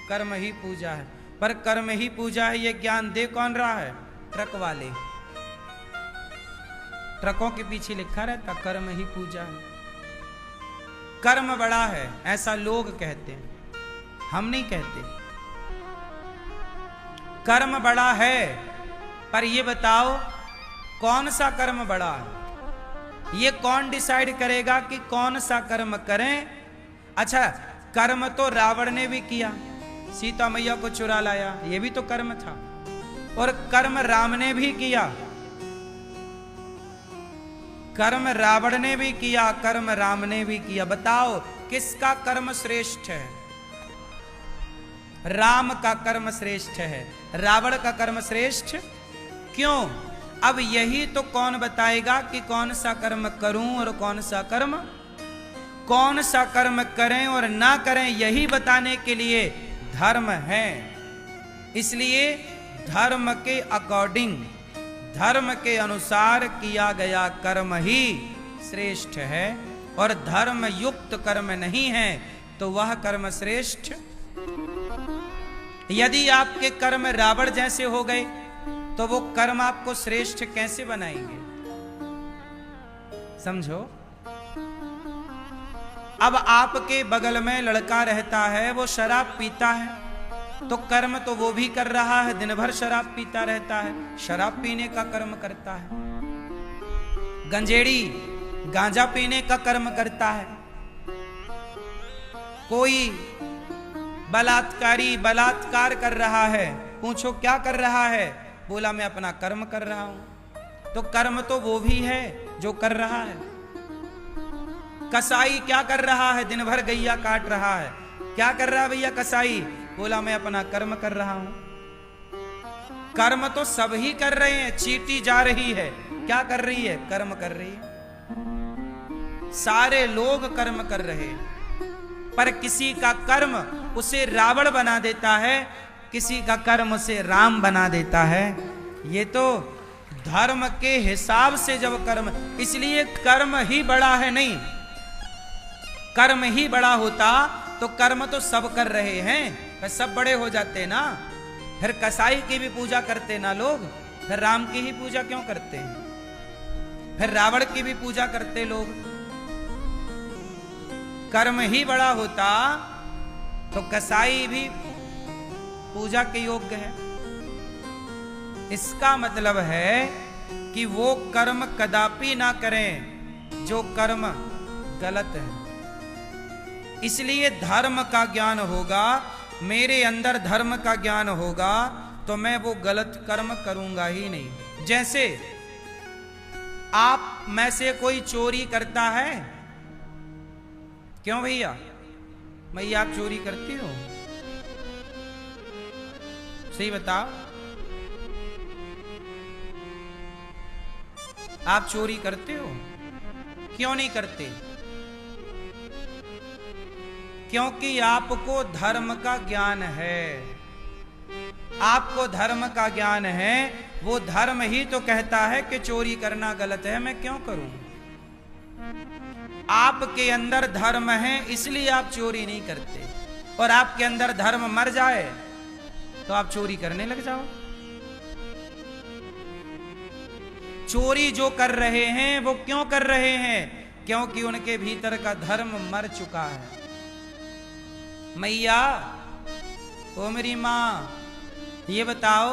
कर्म ही पूजा है। पर कर्म ही पूजा है ये ज्ञान दे कौन रहा है? ट्रक वाले। ट्रकों के पीछे लिखा रहता कर्म ही पूजा है। कर्म बड़ा है ऐसा लोग कहते हैं, हम नहीं कहते। कर्म बड़ा है, पर ये बताओ कौन सा कर्म बड़ा है? ये कौन डिसाइड करेगा कि कौन सा कर्म करें? अच्छा, कर्म तो रावण ने भी किया, सीता मैया को चुरा लाया, ये भी तो कर्म था। और कर्म राम ने भी किया, कर्म रावण ने भी किया, कर्म राम ने भी किया। बताओ किसका कर्म श्रेष्ठ है? राम का कर्म श्रेष्ठ है, रावण का कर्म श्रेष्ठ क्यों? अब यही तो कौन बताएगा कि कौन सा कर्म करूं और कौन सा कर्म, कौन सा कर्म करें और ना करें, यही बताने के लिए धर्म है। इसलिए धर्म के अकॉर्डिंग, धर्म के अनुसार किया गया कर्म ही श्रेष्ठ है। और धर्म युक्त कर्म नहीं है तो वह कर्म श्रेष्ठ। यदि आपके कर्म रावण जैसे हो गए तो वो कर्म आपको श्रेष्ठ कैसे बनाएंगे? समझो। अब आपके बगल में लड़का रहता है, वो शराब पीता है, तो कर्म तो वो भी कर रहा है, दिन भर शराब पीता रहता है, शराब पीने का कर्म करता है। गंजेड़ी गांजा पीने का कर्म करता है। कोई बलात्कारी बलात्कार कर रहा है, पूछो क्या कर रहा है? बोला मैं अपना कर्म कर रहा हूं। तो कर्म तो वो भी है जो कर रहा है। कसाई क्या कर रहा है? दिन भर गैया काट रहा है। क्या कर रहा है भैया कसाई? बोला मैं अपना कर्म कर रहा हूं। कर्म तो सब ही कर रहे हैं। चींटी जा रही है, क्या कर रही है? कर्म कर रही है। सारे लोग कर्म कर रहे हैं, पर किसी का कर्म उसे रावण बना देता है, किसी का कर्म उसे राम बना देता है। ये तो धर्म के हिसाब से जब कर्म, इसलिए कर्म ही बड़ा है। नहीं, कर्म ही बड़ा होता तो कर्म तो सब कर रहे हैं, फिर सब बड़े हो जाते ना। फिर कसाई की भी पूजा करते ना लोग, फिर राम की ही पूजा क्यों करते हैं? फिर रावण की भी पूजा करते लोग। कर्म ही बड़ा होता तो कसाई भी पूजा के योग्य है। इसका मतलब है कि वो कर्म कदापि ना करें जो कर्म गलत है। इसलिए धर्म का ज्ञान होगा, मेरे अंदर धर्म का ज्ञान होगा तो मैं वो गलत कर्म करूंगा ही नहीं। जैसे आप में से कोई चोरी करता है, क्यों भैया? भैया आप चोरी करती हो? सही बताओ, आप चोरी करते हो? क्यों नहीं करते? क्योंकि आपको धर्म का ज्ञान है। आपको धर्म का ज्ञान है, वो धर्म ही तो कहता है कि चोरी करना गलत है, मैं क्यों करूं? आपके अंदर धर्म है इसलिए आप चोरी नहीं करते, और आपके अंदर धर्म मर जाए तो आप चोरी करने लग जाओ। चोरी जो कर रहे हैं वो क्यों कर रहे हैं? क्योंकि उनके भीतर का धर्म मर चुका है। मैया, ओ मेरी मां, ये बताओ,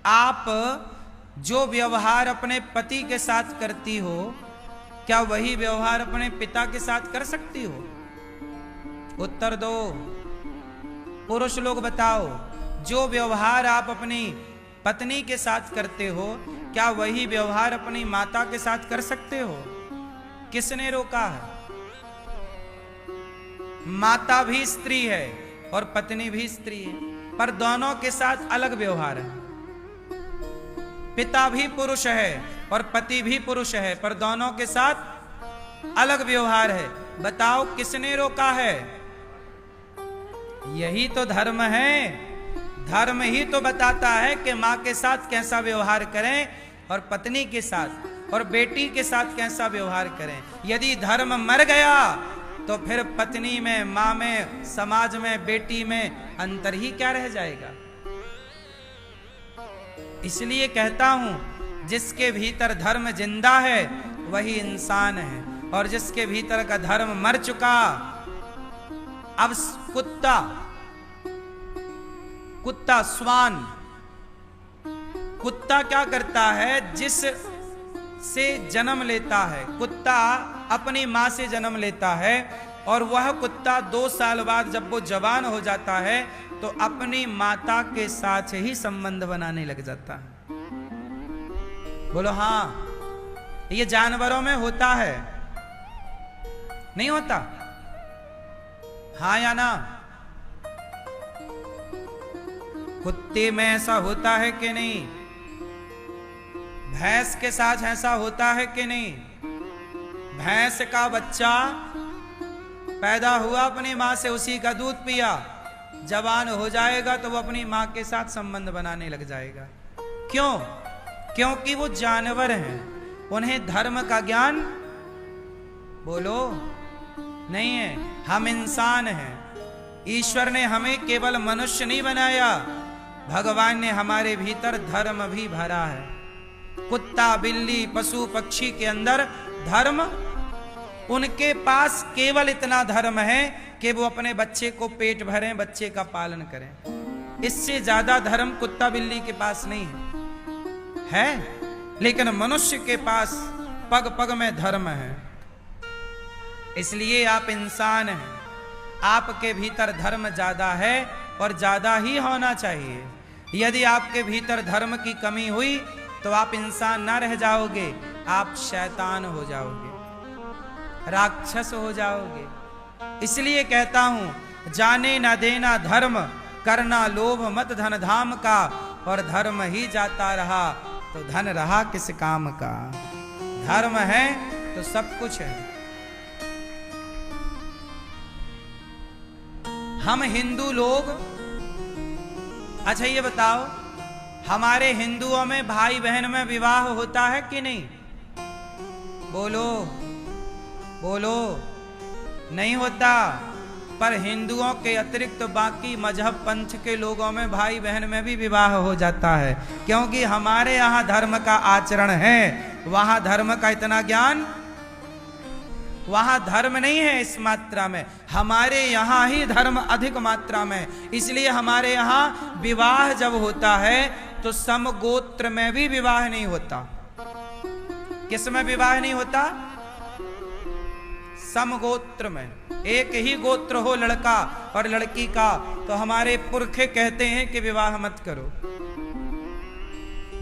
आप जो व्यवहार अपने पति के साथ करती हो, क्या वही व्यवहार अपने पिता के साथ कर सकती हो? उत्तर दो। पुरुष लोग बताओ, जो व्यवहार आप अपनी पत्नी के साथ करते हो, क्या वही व्यवहार अपनी माता के साथ कर सकते हो? किसने रोका है? माता भी स्त्री है और पत्नी भी स्त्री है, पर दोनों के साथ अलग व्यवहार है। पिता भी पुरुष है और पति भी पुरुष है, पर दोनों के साथ अलग व्यवहार है। बताओ किसने रोका है? यही तो धर्म है। धर्म ही तो बताता है कि माँ के साथ कैसा व्यवहार करें और पत्नी के साथ और बेटी के साथ कैसा व्यवहार करें। यदि धर्म मर गया तो फिर पत्नी में, माँ में, समाज में, बेटी में अंतर ही क्या रह जाएगा। इसलिए कहता हूं, जिसके भीतर धर्म जिंदा है वही इंसान है, और जिसके भीतर का धर्म मर चुका। अब कुत्ता स्वान, कुत्ता क्या करता है? जिस से जन्म लेता है, कुत्ता अपनी मां से जन्म लेता है, और वह कुत्ता 2 साल बाद जब वो जवान हो जाता है तो अपनी माता के साथ ही संबंध बनाने लग जाता है। बोलो हाँ, ये जानवरों में होता है, नहीं होता? हाँ या ना? कुत्ते में ऐसा होता है कि नहीं? भैंस के साथ ऐसा होता है कि नहीं? भैंस का बच्चा पैदा हुआ अपनी मां से, उसी का दूध पिया, जवान हो जाएगा तो वो अपनी मां के साथ संबंध बनाने लग जाएगा। क्यों? क्योंकि वो जानवर हैं, उन्हें धर्म का ज्ञान, बोलो, नहीं है। हम इंसान हैं। ईश्वर ने हमें केवल मनुष्य नहीं बनाया, भगवान ने हमारे भीतर धर्म भी भरा है। कुत्ता, बिल्ली, पशु पक्षी के अंदर धर्म, उनके पास केवल इतना धर्म है कि वो अपने बच्चे को पेट भरें, बच्चे का पालन करें। इससे ज्यादा धर्म कुत्ता बिल्ली के पास नहीं है। लेकिन मनुष्य के पास पग पग में धर्म है। इसलिए आप इंसान हैं, आपके भीतर धर्म ज्यादा है और ज्यादा ही होना चाहिए। यदि आपके भीतर धर्म की कमी हुई तो आप इंसान ना रह जाओगे, आप शैतान हो जाओगे, राक्षस हो जाओगे। इसलिए कहता हूं, जाने ना देना धर्म, करना लोभ मत धन धाम का, और धर्म ही जाता रहा तो धन रहा किस काम का। धर्म है तो सब कुछ है। हम हिंदू लोग, अच्छा ये बताओ, हमारे हिंदुओं में भाई बहन में विवाह होता है कि नहीं? बोलो बोलो, नहीं होता। पर हिंदुओं के अतिरिक्त बाकी मजहब पंथ के लोगों में भाई बहन में भी विवाह हो जाता है, क्योंकि हमारे यहाँ धर्म का आचरण है, वहां धर्म का इतना ज्ञान, वहां धर्म नहीं है इस मात्रा में। हमारे यहाँ ही धर्म अधिक मात्रा में। इसलिए हमारे यहाँ विवाह जब होता है तो समगोत्र में भी विवाह नहीं होता। किस में विवाह नहीं होता? समगोत्र में। एक ही गोत्र हो लड़का और लड़की का तो हमारे पुरखे कहते हैं कि विवाह मत करो।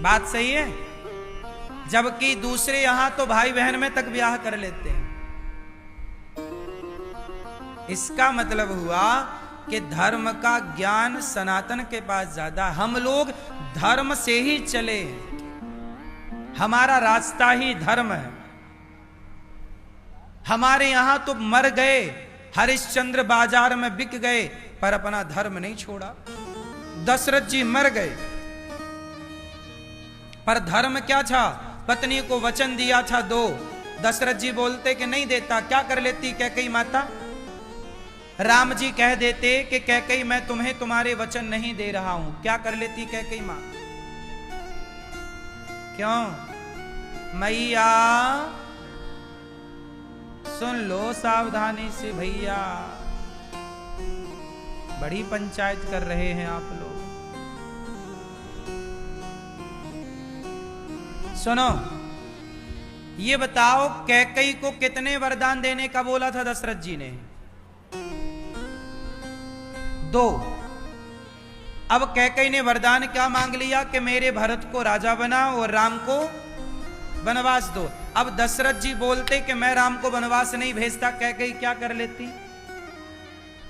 बात सही है? जबकि दूसरे यहां तो भाई बहन में तक विवाह कर लेते हैं। इसका मतलब हुआ कि धर्म का ज्ञान सनातन के पास ज्यादा। हम लोग धर्म से ही चले, हमारा रास्ता ही धर्म है। हमारे यहां तो मर गए, हरिश्चंद्र बाजार में बिक गए, पर अपना धर्म नहीं छोड़ा। दशरथ जी मर गए, पर धर्म क्या था? पत्नी को वचन दिया था 2। दशरथ जी बोलते कि नहीं देता, क्या कर लेती कैकेयी माता? राम जी कह देते कि कैकेयी मैं तुम्हें तुम्हारे वचन नहीं दे रहा हूं, क्या कर लेती कैकेयी मां? क्यों? मैया सुन लो सावधानी से भैया, बड़ी पंचायत कर रहे हैं आप लोग। सुनो, ये बताओ कैकेयी को कितने वरदान देने का बोला था दशरथ जी ने? 2। अब कैकेयी ने वरदान क्या मांग लिया कि मेरे भरत को राजा बना और राम को वनवास दो। अब दशरथ जी बोलते कि मैं राम को वनवास नहीं भेजता, कैकेयी क्या कर लेती?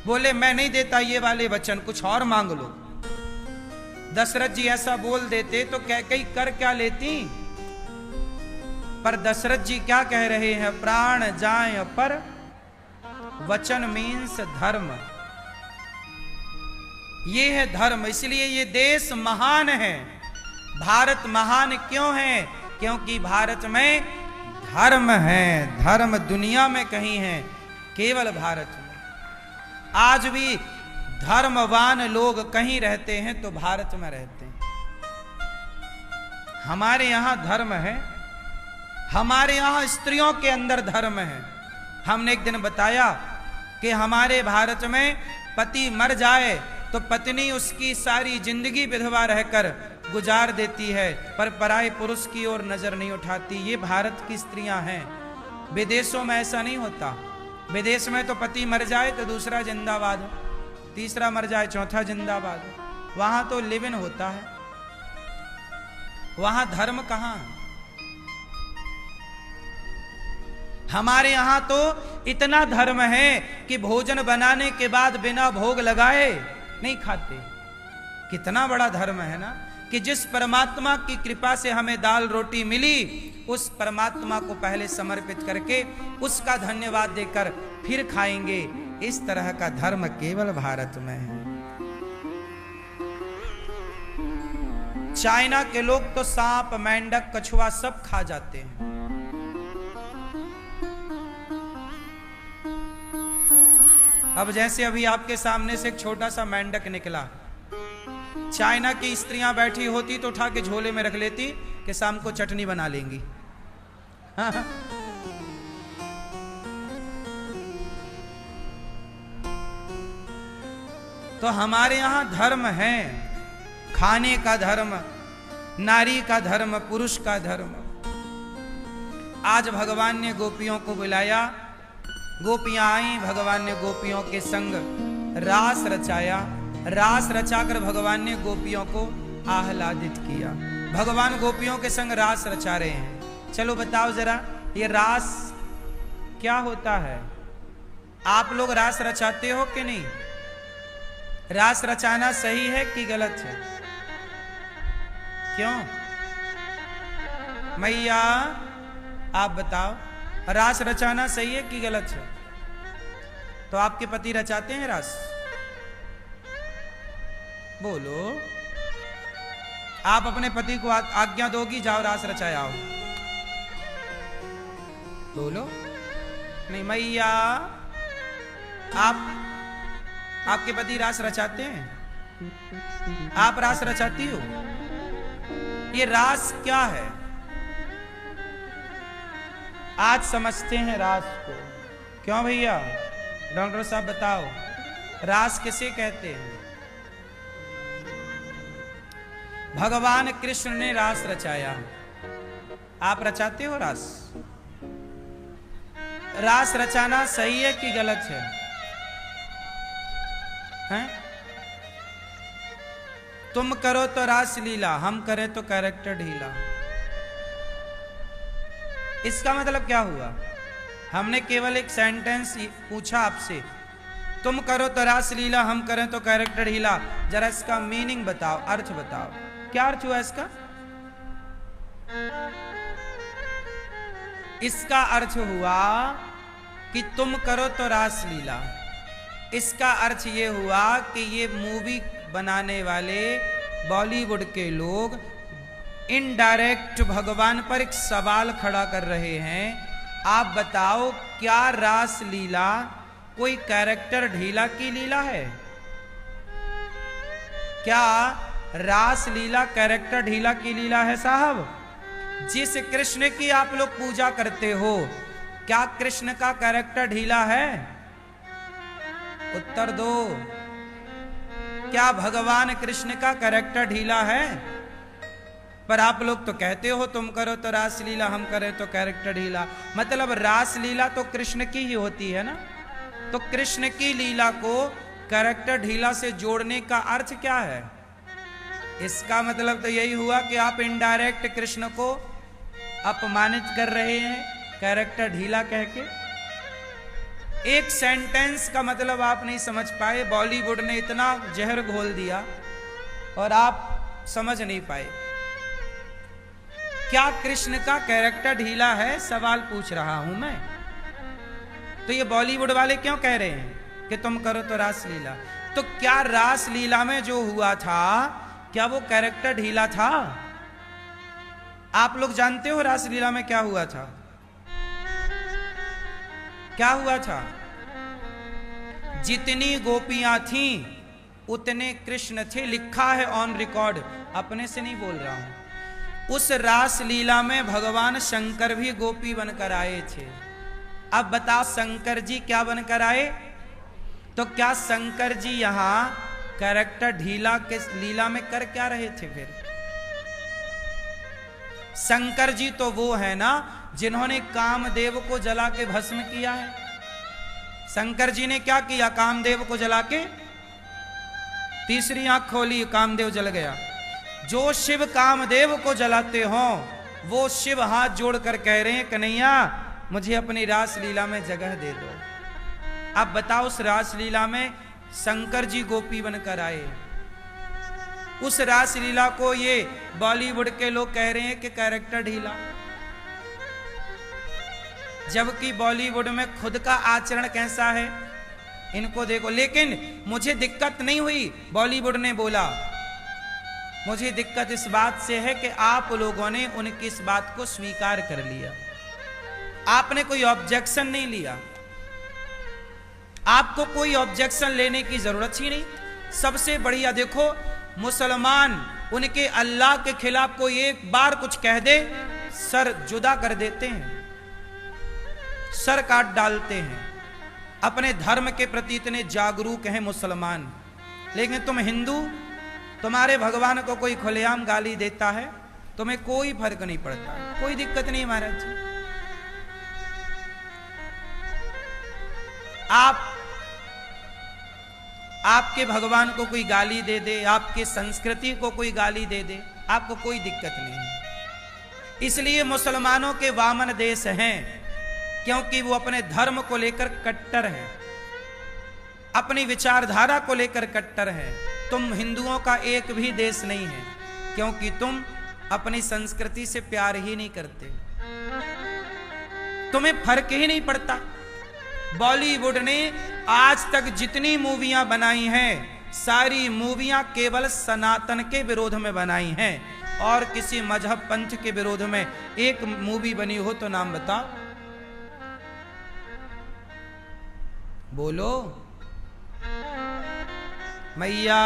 बोले मैं नहीं देता ये वाले वचन, कुछ और मांग लो। दशरथ जी ऐसा बोल देते तो कैकेयी कर क्या लेती? पर दशरथ जी क्या कह रहे हैं? प्राण जाए पर वचन मीन्स धर्म। ये है धर्म, इसलिए ये देश महान है। भारत महान क्यों है? क्योंकि भारत में धर्म है। धर्म दुनिया में कहीं है, केवल भारत में। आज भी धर्मवान लोग कहीं रहते हैं तो भारत में रहते हैं। हमारे यहां धर्म है, हमारे यहां स्त्रियों के अंदर धर्म है। हमने एक दिन बताया कि हमारे भारत में पति मर जाए तो पत्नी उसकी सारी जिंदगी विधवा रहकर गुजार देती है, पर पराये पुरुष की ओर नजर नहीं उठाती। ये भारत की स्त्रियां हैं। विदेशों में ऐसा नहीं होता। विदेश में तो पति मर जाए तो दूसरा जिंदाबाद, तीसरा मर जाए चौथा जिंदाबाद। वहां तो लिव इन होता है, वहां धर्म कहां? हमारे यहां तो इतना धर्म है कि भोजन बनाने के बाद बिना भोग लगाए नहीं खाते। कितना बड़ा धर्म है ना, कि जिस परमात्मा की कृपा से हमें दाल रोटी मिली, उस परमात्मा को पहले समर्पित करके उसका धन्यवाद देकर फिर खाएंगे। इस तरह का धर्म केवल भारत में है। चाइना के लोग तो सांप, मेंढक, कछुआ सब खा जाते हैं। अब जैसे अभी आपके सामने से एक छोटा सा मेंढक निकला, चाइना की स्त्रियां बैठी होती तो उठा के झोले में रख लेती कि शाम को चटनी बना लेंगी। तो हमारे यहां धर्म है, खाने का धर्म, नारी का धर्म, पुरुष का धर्म। आज भगवान ने गोपियों को बुलाया, गोपियां आई, भगवान ने गोपियों के संग रास रचाया। रास रचाकर भगवान ने गोपियों को आह्लादित किया। भगवान गोपियों के संग रास रचा रहे हैं। चलो बताओ जरा, ये रास क्या होता है? आप लोग रास रचाते हो कि नहीं? रास रचाना सही है कि गलत है? क्यों मैया आप बताओ, रास रचाना सही है कि गलत है? तो आपके पति रचाते हैं रास? बोलो। आप अपने पति को आज्ञा दोगी, जाओ रास रचाया आओ? बोलो। नहीं मैया, आपके पति रास रचाते हैं? आप रास रचाती हो? ये रास क्या है? आज समझते हैं रास को। क्यों भैया? डॉक्टर साहब बताओ, रास किसे कहते हैं? भगवान कृष्ण ने रास रचाया। आप रचाते हो रास? रास रचाना सही है कि गलत है? हैं? तुम करो तो रास लीला, हम करें तो कैरेक्टर ढीला। इसका मतलब क्या हुआ? हमने केवल एक सेंटेंस पूछा आपसे, तुम करो तो रास लीला, हम करें तो कैरेक्टर ढीला। जरा इसका मीनिंग बताओ, अर्थ बताओ, क्या अर्थ हुआ इसका? इसका अर्थ हुआ कि तुम करो तो रास लीला। इसका अर्थ ये हुआ कि ये मूवी बनाने वाले बॉलीवुड के लोग इनडायरेक्ट भगवान पर एक सवाल खड़ा कर रहे हैं। आप बताओ, क्या रास लीला कोई कैरेक्टर ढीला की लीला है? क्या रास लीला कैरेक्टर ढीला की लीला है साहब? जिस कृष्ण की आप लोग पूजा करते हो, क्या कृष्ण का कैरेक्टर ढीला है? उत्तर दो। क्या भगवान कृष्ण का कैरेक्टर ढीला है? पर आप लोग तो कहते हो तुम करो तो रास लीला, हम करें तो कैरेक्टर ढीला। मतलब रास लीला तो कृष्ण की ही होती है ना? तो कृष्ण की लीला को कैरेक्टर ढीला से जोड़ने का अर्थ क्या है? इसका मतलब तो यही हुआ कि आप इनडायरेक्ट कृष्ण को अपमानित कर रहे हैं, कैरेक्टर ढीला कह के। एक सेंटेंस का मतलब आप नहीं समझ पाए, बॉलीवुड ने इतना जहर घोल दिया और आप समझ नहीं पाए। क्या कृष्ण का कैरेक्टर ढीला है, सवाल पूछ रहा हूं मैं। तो ये बॉलीवुड वाले क्यों कह रहे हैं कि तुम करो तो रासलीला? तो क्या रासलीला में जो हुआ था, क्या वो कैरेक्टर ढीला था? आप लोग जानते हो रासलीला में क्या हुआ था? क्या हुआ था? जितनी गोपियां थीं उतने कृष्ण थे, लिखा है ऑन रिकॉर्ड, अपने से नहीं बोल रहा हूं। उस रासलीला में भगवान शंकर भी गोपी बनकर आए थे। अब बताओ शंकर जी क्या बनकर आए? तो क्या शंकर जी यहां कैरेक्टर ढीला के लीला में कर क्या रहे थे? फिर शंकर जी तो वो है ना जिन्होंने कामदेव को जला के भस्म किया है। शंकर जी ने क्या किया? कामदेव को जला के तीसरी आंख खोली, कामदेव जल गया। जो शिव कामदेव को जलाते हो वो शिव हाथ जोड़कर कह रहे हैं कन्हैया मुझे अपनी रासलीला में जगह दे दो। अब बताओ उस रासलीला में शंकर जी गोपी बनकर आए। उस रासलीला को ये बॉलीवुड के लोग कह रहे हैं कि कैरेक्टर ढीला, जबकि बॉलीवुड में खुद का आचरण कैसा है इनको देखो। लेकिन मुझे दिक्कत नहीं हुई, बॉलीवुड ने बोला। मुझे दिक्कत इस बात से है कि आप लोगों ने उनकी इस बात को स्वीकार कर लिया, आपने कोई ऑब्जेक्शन नहीं लिया। आपको कोई ऑब्जेक्शन लेने की जरूरत ही नहीं। सबसे बढ़िया देखो, मुसलमान उनके अल्लाह के खिलाफ कोई एक बार कुछ कह दे सर जुदा कर देते हैं, सर काट डालते हैं। अपने धर्म के प्रति इतने जागरूक हैं मुसलमान। लेकिन तुम हिंदू, तुम्हारे भगवान को कोई खुलेआम गाली देता है, तुम्हें कोई फर्क नहीं पड़ता, कोई दिक्कत नहीं महाराज जी। आपके भगवान को कोई गाली दे दे, आपके संस्कृति को कोई गाली दे दे, आपको कोई दिक्कत नहीं। इसलिए मुसलमानों के वामन देश हैं, क्योंकि वो अपने धर्म को लेकर कट्टर हैं, अपनी विचारधारा को लेकर कट्टर हैं। तुम हिंदुओं का एक भी देश नहीं है, क्योंकि तुम अपनी संस्कृति से प्यार ही नहीं करते, तुम्हें फर्क ही नहीं पड़ता। बॉलीवुड ने आज तक जितनी मूवियां बनाई हैं, सारी मूवियां केवल सनातन के विरोध में बनाई हैं, और किसी मजहब पंथ के विरोध में एक मूवी बनी हो तो नाम बताओ, बोलो मैया।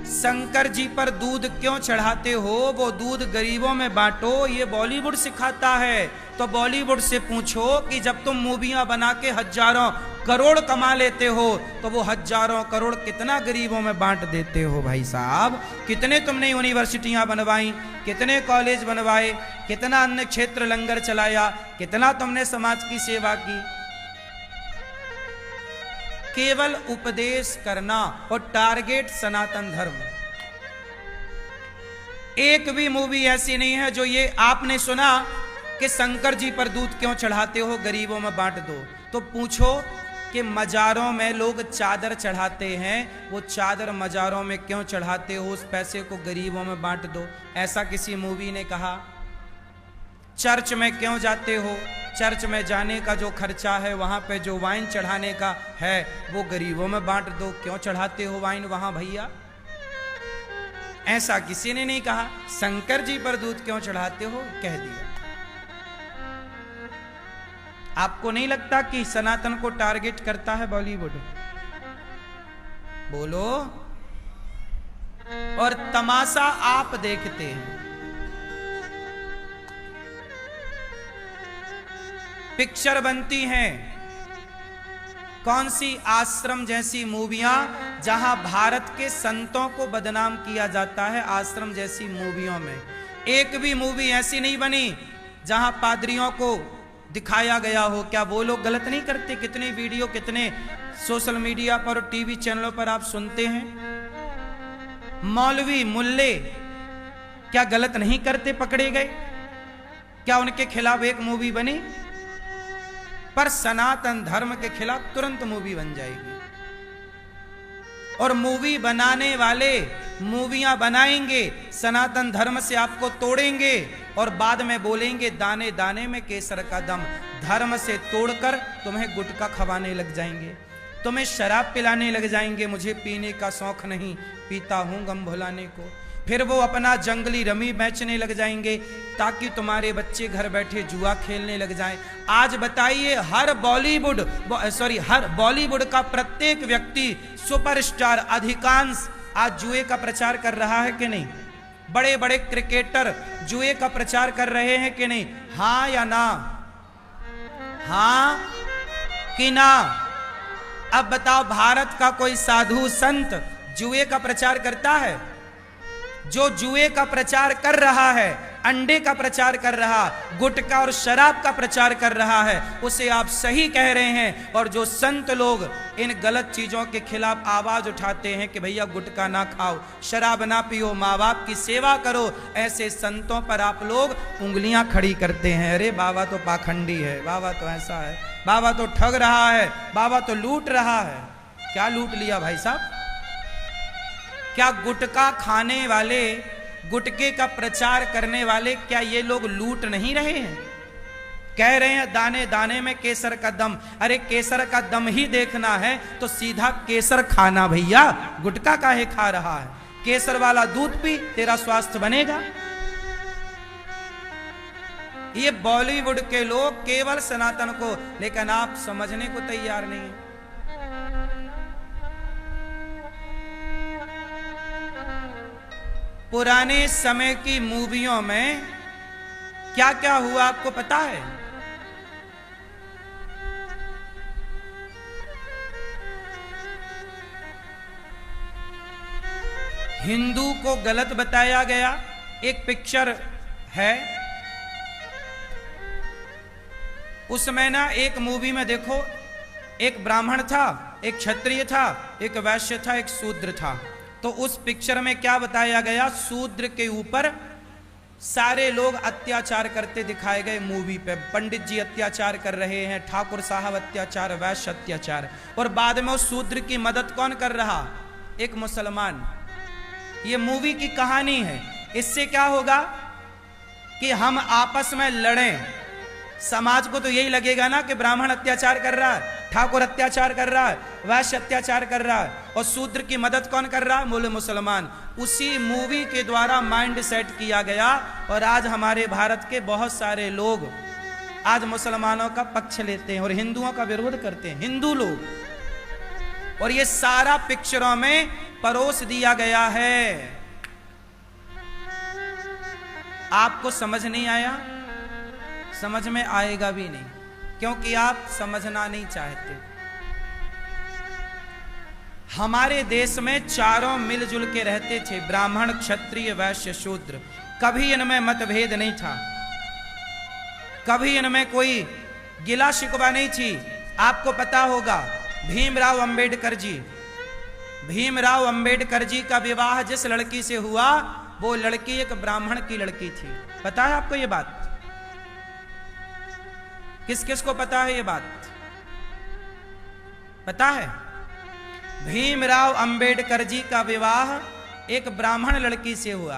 शंकर जी पर दूध क्यों चढ़ाते हो? वो दूध गरीबों में बांटो, ये बॉलीवुड सिखाता है। तो बॉलीवुड से पूछो कि जब तुम मूवियां बना के हजारों करोड़ कमा लेते हो तो वो हजारों करोड़ कितना गरीबों में बांट देते हो? भाई साहब, कितने तुमने यूनिवर्सिटियां बनवाई, कितने कॉलेज बनवाए, कितना अन्य क्षेत्र लंगर चलाया, कितना तुमने समाज की सेवा की। केवल उपदेश करना और टारगेट सनातन धर्म। एक भी मूवी ऐसी नहीं है जो ये आपने सुना कि शंकर जी पर दूध क्यों चढ़ाते हो, गरीबों में बांट दो। तो पूछो कि मजारों में लोग चादर चढ़ाते हैं, वो चादर मजारों में क्यों चढ़ाते हो? उस पैसे को गरीबों में बांट दो, ऐसा किसी मूवी ने कहा? चर्च में क्यों जाते हो? चर्च में जाने का जो खर्चा है, वहां पे जो वाइन चढ़ाने का है, वो गरीबों में बांट दो। क्यों चढ़ाते हो वाइन वहां भैया? ऐसा किसी ने नहीं कहा। शंकर जी पर दूध क्यों चढ़ाते हो कह दिया। आपको नहीं लगता कि सनातन को टारगेट करता है बॉलीवुड? बोलो। और तमाशा आप देखते हैं। पिक्चर बनती हैं कौन सी? आश्रम जैसी मूवियां, जहां भारत के संतों को बदनाम किया जाता है। आश्रम जैसी मूवियों में एक भी मूवी ऐसी नहीं बनी जहां पादरियों को दिखाया गया हो, क्या वो लोग गलत नहीं करते? कितने वीडियो, कितने सोशल मीडिया पर और टीवी चैनलों पर आप सुनते हैं, मौलवी मुल्ले क्या गलत नहीं करते? पकड़े गए, क्या उनके खिलाफ एक मूवी बनी? पर सनातन धर्म के खिलाफ तुरंत मूवी बन जाएगी, और मूवी बनाने वाले मूवियां बनाएंगे, सनातन धर्म से आपको तोड़ेंगे और बाद में बोलेंगे दाने दाने में केसर का दम। धर्म से तोड़कर तुम्हें गुटखा खवाने लग जाएंगे, तुम्हें शराब पिलाने लग जाएंगे। मुझे पीने का शौक नहीं, पीता हूं गम भुलाने को। फिर वो अपना जंगली रमी बेचने लग जाएंगे ताकि तुम्हारे बच्चे घर बैठे जुआ खेलने लग जाएं। आज बताइए, हर बॉलीवुड का प्रत्येक व्यक्ति सुपरस्टार अधिकांश आज जुए का प्रचार कर रहा है कि नहीं? बड़े बड़े क्रिकेटर जुए का प्रचार कर रहे हैं कि नहीं? हां या ना? हां कि ना? अब बताओ, भारत का कोई साधु संत जुए का प्रचार करता है? जो जुए का प्रचार कर रहा है, अंडे का प्रचार कर रहा, गुटखा और शराब का प्रचार कर रहा है, उसे आप सही कह रहे हैं। और जो संत लोग इन गलत चीजों के खिलाफ आवाज उठाते हैं कि भैया गुटखा ना खाओ, शराब ना पियो, माँ बाप की सेवा करो, ऐसे संतों पर आप लोग उंगलियां खड़ी करते हैं। अरे बाबा तो पाखंडी है, बाबा तो ऐसा है, बाबा तो ठग रहा है, बाबा तो लूट रहा है। क्या लूट लिया भाई साहब? क्या गुटखा खाने वाले, गुटखे का प्रचार करने वाले, क्या ये लोग लूट नहीं रहे हैं? कह रहे हैं दाने दाने में केसर का दम। अरे केसर का दम ही देखना है तो सीधा केसर खाना भैया, गुटखा काहे खा रहा है? केसर वाला दूध पी, तेरा स्वास्थ्य बनेगा। ये बॉलीवुड के लोग केवल सनातन को, लेकिन आप समझने को तैयार नहीं है। पुराने समय की मूवियों में क्या क्या हुआ आपको पता है? हिंदू को गलत बताया गया। एक पिक्चर है, उसमें ना एक मूवी में देखो, एक ब्राह्मण था, एक क्षत्रिय था, एक वैश्य था, एक शूद्र था। तो उस पिक्चर में क्या बताया गया? शूद्र के ऊपर सारे लोग अत्याचार करते दिखाए गए मूवी पे। पंडित जी अत्याचार कर रहे हैं, ठाकुर साहब अत्याचार, वैश्य अत्याचार, और बाद में उस शूद्र की मदद कौन कर रहा? एक मुसलमान। ये मूवी की कहानी है। इससे क्या होगा कि हम आपस में लड़ें। समाज को तो यही लगेगा ना कि ब्राह्मण अत्याचार कर रहा है, ठाकुर अत्याचार कर रहा है, वैश्य अत्याचार कर रहा है, और शूद्र की मदद कौन कर रहा है? बोले मुसलमान। उसी मूवी के द्वारा माइंड सेट किया गया, और आज हमारे भारत के बहुत सारे लोग आज मुसलमानों का पक्ष लेते हैं और हिंदुओं का विरोध करते हैं, हिंदू लोग। और ये सारा पिक्चरों में परोस दिया गया है। आपको समझ नहीं आया? समझ में आएगा भी नहीं, क्योंकि आप समझना नहीं चाहते। हमारे देश में चारों मिलजुल के रहते थे, ब्राह्मण, क्षत्रिय, वैश्य, शूद्र। कभी इनमें मतभेद नहीं था, कभी इनमें कोई गिला शिकवा नहीं थी। आपको पता होगा भीमराव अंबेडकर जी का विवाह जिस लड़की से हुआ, वो लड़की एक ब्राह्मण की लड़की थी। पता है आपको ये बात? किस किस को पता है ये बात? पता है? भीमराव अंबेडकर जी का विवाह एक ब्राह्मण लड़की से हुआ।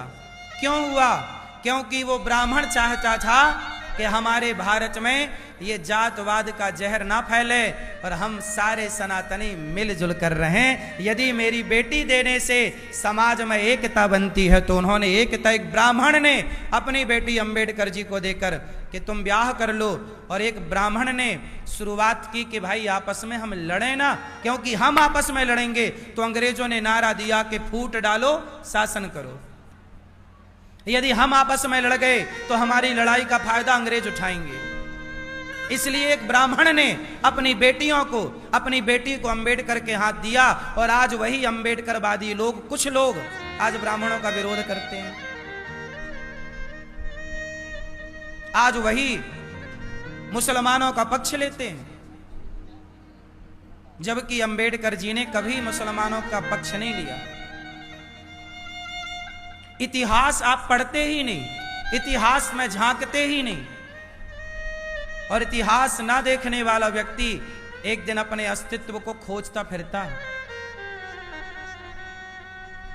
क्यों हुआ? क्योंकि वो ब्राह्मण चाहता था कि हमारे भारत में ये जातवाद का जहर ना फैले और हम सारे सनातनी मिलजुल कर रहें। यदि मेरी बेटी देने से समाज में एकता बनती है तो उन्होंने एकता, एक ब्राह्मण ने अपनी बेटी अंबेडकर जी को देकर कि तुम ब्याह कर लो, और एक ब्राह्मण ने शुरुआत की कि भाई आपस में हम लड़े ना, क्योंकि हम आपस में लड़ेंगे तो अंग्रेजों ने नारा दिया कि फूट डालो शासन करो। यदि हम आपस में लड़ गए तो हमारी लड़ाई का फायदा अंग्रेज उठाएंगे। इसलिए एक ब्राह्मण ने अपनी बेटी को अंबेडकर के हाथ दिया, और आज वही अंबेडकरवादी लोग, कुछ लोग आज ब्राह्मणों का विरोध करते हैं। आज वही मुसलमानों का पक्ष लेते हैं, जबकि अंबेडकर जी ने कभी मुसलमानों का पक्ष नहीं लिया। इतिहास आप पढ़ते ही नहीं, इतिहास में झांकते ही नहीं, और इतिहास ना देखने वाला व्यक्ति एक दिन अपने अस्तित्व को खोजता फिरता है।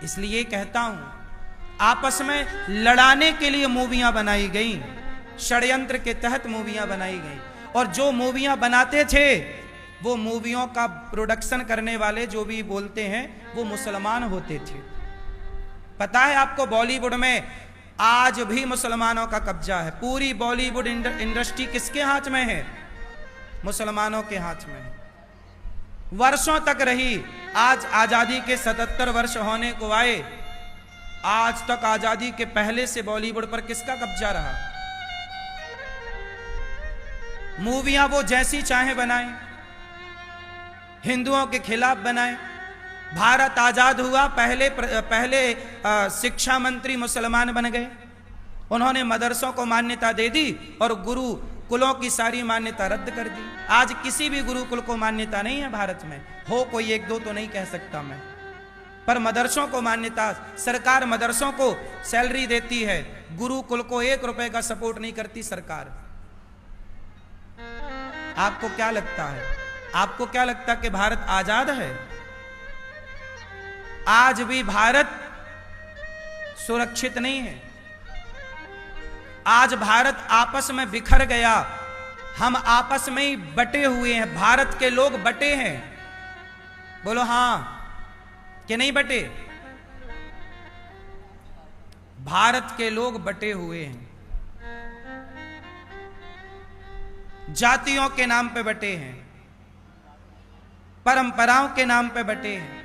इसलिए कहता हूं, आपस में लड़ाने के लिए मूवियां बनाई गई, षड्यंत्र के तहत मूवियां बनाई गई, और जो मूवियां बनाते थे वो मूवियों का प्रोडक्शन करने वाले जो भी बोलते हैं वो मुसलमान होते थे। पता है आपको, बॉलीवुड में आज भी मुसलमानों का कब्जा है। पूरी बॉलीवुड इंडस्ट्री किसके हाथ में है? मुसलमानों के हाथ में है। वर्षों तक रही। आज आजादी के 77 वर्ष होने को आए, आज तक आजादी के पहले से बॉलीवुड पर किसका कब्जा रहा? मूवियां वो जैसी चाहे बनाए, हिंदुओं के खिलाफ बनाए। भारत आजाद हुआ, पहले शिक्षा मंत्री मुसलमान बन गए। उन्होंने मदरसों को मान्यता दे दी और गुरु कुलों की सारी मान्यता रद्द कर दी। आज किसी भी गुरुकुल को मान्यता नहीं है भारत में। हो कोई एक दो तो नहीं कह सकता मैं, पर मदरसों को मान्यता, सरकार मदरसों को सैलरी देती है, गुरुकुल को 1 रुपए का सपोर्ट नहीं करती सरकार। आपको क्या लगता है? आपको क्या लगता कि भारत आजाद है? आज भी भारत सुरक्षित नहीं है। आज भारत आपस में बिखर गया। हम आपस में ही बटे हुए हैं। भारत के लोग बटे हैं। बोलो हां कि नहीं बटे? भारत के लोग बटे हुए हैं, जातियों के नाम पे बटे हैं, परंपराओं के नाम पे बटे हैं।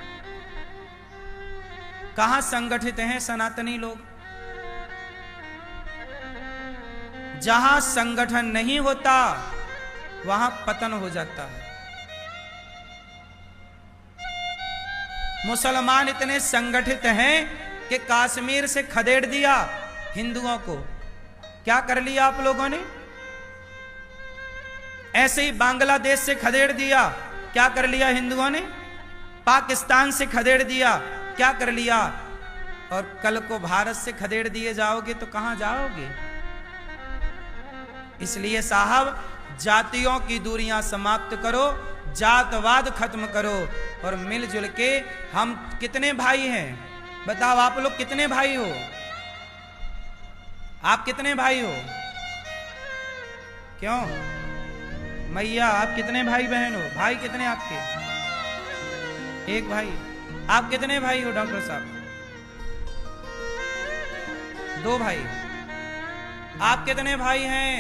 कहां संगठित हैं सनातनी लोग? जहां संगठन नहीं होता वहां पतन हो जाता है। मुसलमान इतने संगठित हैं कि कश्मीर से खदेड़ दिया हिंदुओं को। क्या कर लिया आप लोगों ने? ऐसे ही बांग्लादेश से खदेड़ दिया, क्या कर लिया हिंदुओं ने? पाकिस्तान से खदेड़ दिया, क्या कर लिया? और कल को भारत से खदेड़ दिए जाओगे तो कहां जाओगे? इसलिए साहब, जातियों की दूरियां समाप्त करो, जातवाद खत्म करो, और मिलजुल के हम कितने भाई हैं? बताओ आप लोग कितने भाई हो? आप कितने भाई हो? क्यों मैया, आप कितने भाई बहन हो? भाई कितने आपके? एक भाई। आप कितने भाई हो डॉक्टर साहब? 2 भाई। आप कितने भाई हैं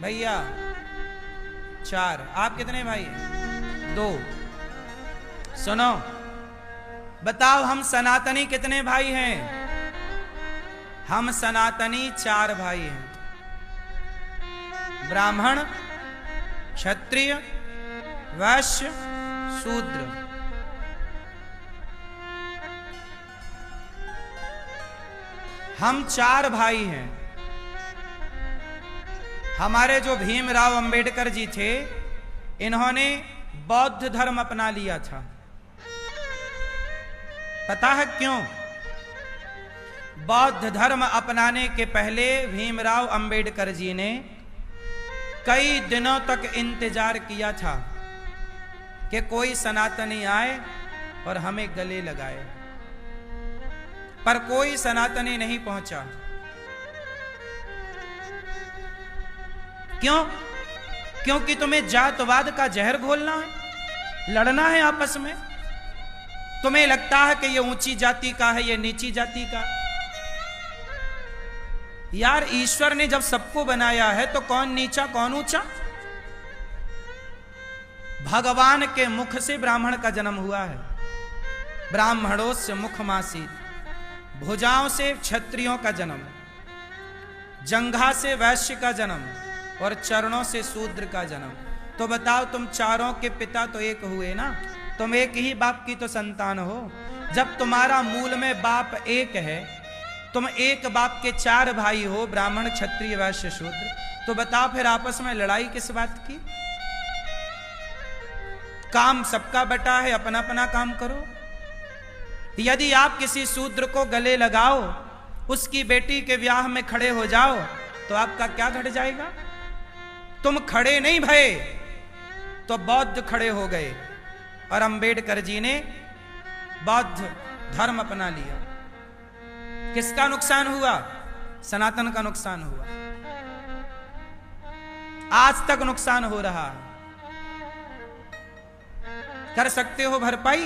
भैया? 4। आप कितने भाई हैं? 2। सुनो, बताओ हम सनातनी कितने भाई हैं? हम सनातनी 4 भाई हैं। ब्राह्मण, क्षत्रिय, वैश्य, शूद्र। हम 4 भाई हैं। हमारे जो भीमराव अंबेडकर जी थे, इन्होंने बौद्ध धर्म अपना लिया था। पता है क्यों? बौद्ध धर्म अपनाने के पहले भीमराव अंबेडकर जी ने कई दिनों तक इंतजार किया था कि कोई सनातनी आए और हमें गले लगाए, पर कोई सनातनी नहीं पहुंचा। क्यों? क्योंकि तुम्हें जातवाद का जहर घोलना है, लड़ना है आपस में। तुम्हें लगता है कि ये ऊंची जाति का है, ये नीची जाति का। यार, ईश्वर ने जब सबको बनाया है तो कौन नीचा कौन ऊंचा? भगवान के मुख से ब्राह्मण का जन्म हुआ है। ब्राह्मणों से मुखमासीत, भुजाओं से क्षत्रियों का जन्म, जंघा से वैश्य का जन्म, और चरणों से शूद्र का जन्म। तो बताओ, तुम चारों के पिता तो एक हुए ना? तुम एक ही बाप की तो संतान हो। जब तुम्हारा मूल में बाप एक है तुम एक बाप के 4 भाई हो, ब्राह्मण क्षत्रिय वैश्य शूद्र, तो बताओ फिर आपस में लड़ाई किस बात की? काम सबका बटा है, अपना अपना काम करो। यदि आप किसी शूद्र को गले लगाओ, उसकी बेटी के ब्याह में खड़े हो जाओ, तो आपका क्या घट जाएगा? तुम खड़े नहीं भये तो बौद्ध खड़े हो गए, और अंबेडकर जी ने बौद्ध धर्म अपना लिया। किसका नुकसान हुआ? सनातन का नुकसान हुआ। आज तक नुकसान हो रहा है। कर सकते हो भरपाई?